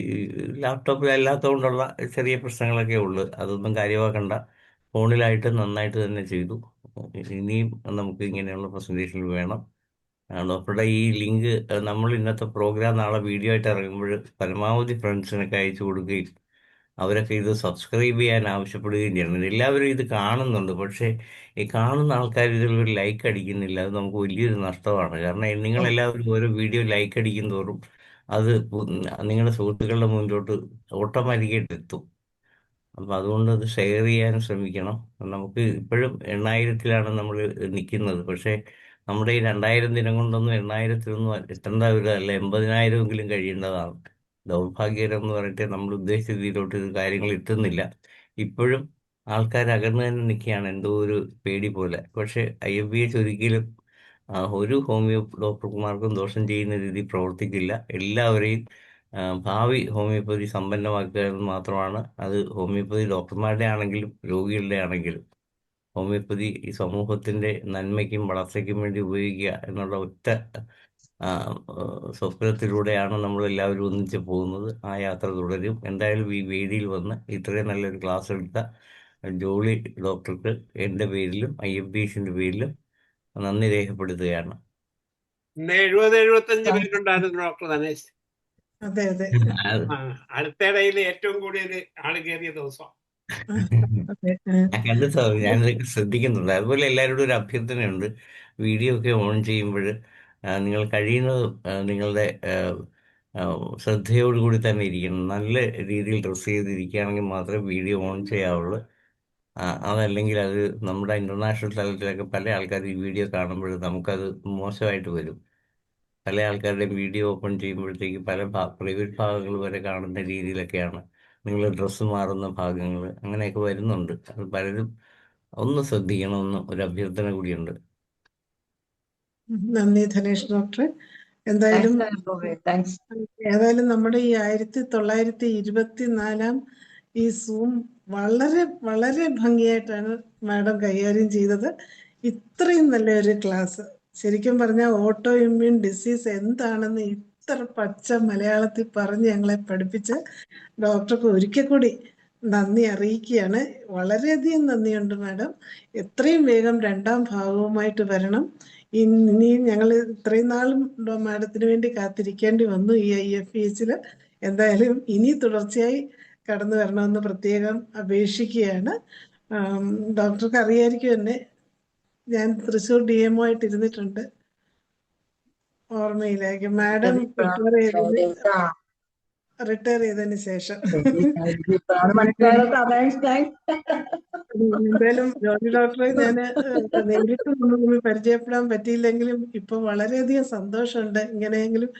ലാപ്ടോപ്പിൽ അല്ലാത്തതുകൊണ്ടുള്ള ചെറിയ പ്രശ്നങ്ങളൊക്കെ ഉള്ളു. അതൊന്നും കാര്യമാക്കണ്ട. ഫോണിലായിട്ട് നന്നായിട്ട് തന്നെ ചെയ്തു. ഇനിയും നമുക്ക് ഇങ്ങനെയുള്ള പ്രസൻറ്റേഷൻ വേണം. ഡോക്ടറുടെ ഈ ലിങ്ക് നമ്മൾ ഇന്നത്തെ പ്രോഗ്രാം നാളെ വീഡിയോ ആയിട്ട് ഇറങ്ങുമ്പോൾ പരമാവധി ഫ്രണ്ട്സിനൊക്കെ അയച്ചു കൊടുക്കുകയും അവരൊക്കെ ഇത് സബ്സ്ക്രൈബ് ചെയ്യാൻ ആവശ്യപ്പെടുകയും ചെയ്യണം. എല്ലാവരും ഇത് കാണുന്നുണ്ട്, പക്ഷേ ഈ കാണുന്ന ആൾക്കാർ ഇതിൽ ഒരു ലൈക്ക് അടിക്കുന്നില്ല. അത് നമുക്ക് വലിയൊരു നഷ്ടമാണ്. കാരണം നിങ്ങളെല്ലാവരും ഓരോ വീഡിയോ ലൈക്ക് അടിക്കും തോറും അത് നിങ്ങളുടെ സുഹൃത്തുക്കളുടെ മുന്നിലോട്ട് ഓട്ടോമാറ്റിക്കായിട്ട് എത്തും. അപ്പം അതുകൊണ്ട് അത് ഷെയർ ചെയ്യാൻ ശ്രമിക്കണം. നമുക്ക് ഇപ്പോഴും 8000-ലാണ് നമ്മൾ നിൽക്കുന്നത്. പക്ഷേ നമ്മുടെ ഈ 2000 ദിനം കൊണ്ടൊന്നും 8000-ലൊന്നും എത്തേണ്ടവരല്ല, 80,000-എങ്കിലും കഴിയേണ്ടതാണ്. ദൗർഭാഗ്യകരം എന്ന് പറഞ്ഞിട്ട് നമ്മൾ ഉദ്ദേശിച്ച രീതിയിലോട്ട് ഇത് കാര്യങ്ങൾ എത്തുന്നില്ല. ഇപ്പോഴും ആൾക്കാർ അകന്ന് തന്നെ നിൽക്കുകയാണ്, എന്തോ ഒരു പേടി പോലെ. പക്ഷേ IFBH ഒരിക്കലും ഒരു ഹോമിയോ ഡോക്ടർമാർക്കും ദോഷം ചെയ്യുന്ന രീതിയിൽ പ്രവർത്തിക്കില്ല. എല്ലാവരെയും ഭാവി ഹോമിയോപ്പതി സമ്പന്നമാക്കുക എന്ന് മാത്രമാണ്. അത് ഹോമിയോപ്പതി ഡോക്ടർമാരുടെ ആണെങ്കിലും രോഗികളുടെ ആണെങ്കിലും ഹോമിയോപ്പതി ഈ സമൂഹത്തിൻ്റെ നന്മയ്ക്കും വളർച്ചയ്ക്കും വേണ്ടി ഉപയോഗിക്കുക എന്നുള്ള ഒറ്റ ആ, സ്വപ്നത്തിലൂടെയാണ് നമ്മളെല്ലാവരും ഒന്നിച്ച് പോകുന്നത്. ആ യാത്ര തുടരും. എന്തായാലും ഈ വേദിയിൽ വന്ന് ഇത്രയും നല്ലൊരു ക്ലാസ് എടുത്ത ജോളി ഡോക്ടർക്ക് എൻ്റെ പേരിലും IFBCൻ്റെ പേരിലും നന്ദി രേഖപ്പെടുത്തുകയാണ്. ഇന്ന് 70-75 പേരുണ്ടായിരുന്നു ഡോക്ടർ ധനേഷ്. അതെ അതെ അത് അടുത്തിടയിൽ ഏറ്റവും കൂടുതൽ ആള് കയറിയ ദിവസം. അതെ ഞാൻ കണ്ടു സാർ, ഞാനിതൊക്കെ ശ്രദ്ധിക്കുന്നുണ്ട്. അതുപോലെ എല്ലാവരോടും ഒരു അഭ്യർത്ഥനയുണ്ട്. വീഡിയോ ഒക്കെ ഓൺ ചെയ്യുമ്പോൾ നിങ്ങൾ കഴിയുന്നതും നിങ്ങളുടെ ശ്രദ്ധയോടുകൂടി തന്നെ ഇരിക്കണം. നല്ല രീതിയിൽ ഡ്രസ്സ് ചെയ്തിരിക്കുകയാണെങ്കിൽ മാത്രമേ വീഡിയോ ഓൺ ചെയ്യാവുള്ളൂ. അതല്ലെങ്കിൽ അത് നമ്മുടെ ഇന്റർനാഷണൽ തലത്തിലൊക്കെ പല ആൾക്കാർ ഈ വീഡിയോ കാണുമ്പോൾ നമുക്കത് മോശമായിട്ട് വരും. പല ആൾക്കാരുടെയും വീഡിയോ ഓപ്പൺ ചെയ്യുമ്പോഴത്തേക്ക് പല പ്രൈവറ്റ് ഭാഗങ്ങൾ വരെ കാണുന്ന രീതിയിലൊക്കെയാണ് നിങ്ങൾ ഡ്രസ്സ് മാറുന്ന ഭാഗങ്ങൾ അങ്ങനെയൊക്കെ വരുന്നുണ്ട്. അത് പലരും ഒന്ന് ശ്രദ്ധിക്കണമെന്ന് ഒരു അഭ്യർത്ഥന കൂടിയുണ്ട്. നന്ദി ധനേഷ് ഡോക്ടറെ. എന്തായാലും താങ്ക്സ്. ഏതായാലും നമ്മുടെ ഈ 1924 ഈ സൂം വളരെ വളരെ ഭംഗിയായിട്ടാണ് മാഡം കൈകാര്യം ചെയ്തത്. ഇത്രയും നല്ലൊരു ക്ലാസ്, ശരിക്കും പറഞ്ഞാൽ ഓട്ടോ ഇമ്മ്യൂൺ ഡിസീസ് എന്താണെന്ന് ഇത്ര പച്ച മലയാളത്തിൽ പറഞ്ഞ് ഞങ്ങളെ പഠിപ്പിച്ച് ഡോക്ടർക്ക് ഒരിക്കൽ കൂടി നന്ദി അറിയിക്കുകയാണ്. വളരെയധികം നന്ദിയുണ്ട് മാഡം. എത്രയും വേഗം രണ്ടാം ഭാഗവുമായിട്ട് വരണം. ഇനി ഞങ്ങൾ ഇത്രയും നാളും മാഡത്തിന് വേണ്ടി കാത്തിരിക്കേണ്ടി വന്നു ഈ IFBHൽ. എന്തായാലും ഇനി തുടർച്ചയായി കടന്നു വരണമെന്ന് പ്രത്യേകം അപേക്ഷിക്കുകയാണ്. ഡോക്ടർക്ക് അറിയായിരിക്കും എന്നെ, ഞാൻ തൃശ്ശൂർ DMO ആയിട്ട് ഇരുന്നിട്ടുണ്ട്. ഓർമ്മയിലായിരിക്കും മാഡം റിട്ടയർ ചെയ്തതിന് ശേഷം. എന്തായാലും ജോലി ഡോക്ടറെ ഞാൻ നേരിട്ട് നമ്മൾ പരിചയപ്പെടാൻ പറ്റിയില്ലെങ്കിലും ഇപ്പൊ വളരെയധികം സന്തോഷമുണ്ട് ഇങ്ങനെയെങ്കിലും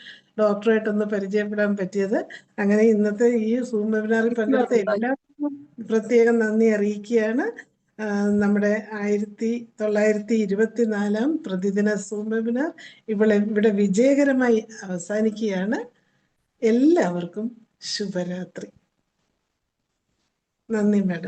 ഡോക്ടറായിട്ടൊന്ന് പരിചയപ്പെടാൻ പറ്റിയത്. അങ്ങനെ ഇന്നത്തെ ഈ സൂം വെബിനാറിൽ പങ്കെടുത്ത എല്ലാവർക്കും പ്രത്യേകം നന്ദി അറിയിക്കുകയാണ്. നമ്മുടെ 1924 പ്രതിദിന സൂം വെബിനാർ ഇവിടെ വിജയകരമായി അവസാനിക്കുകയാണ്. എല്ലാവർക്കും ശുഭരാത്രി. നന്ദി മാഡം.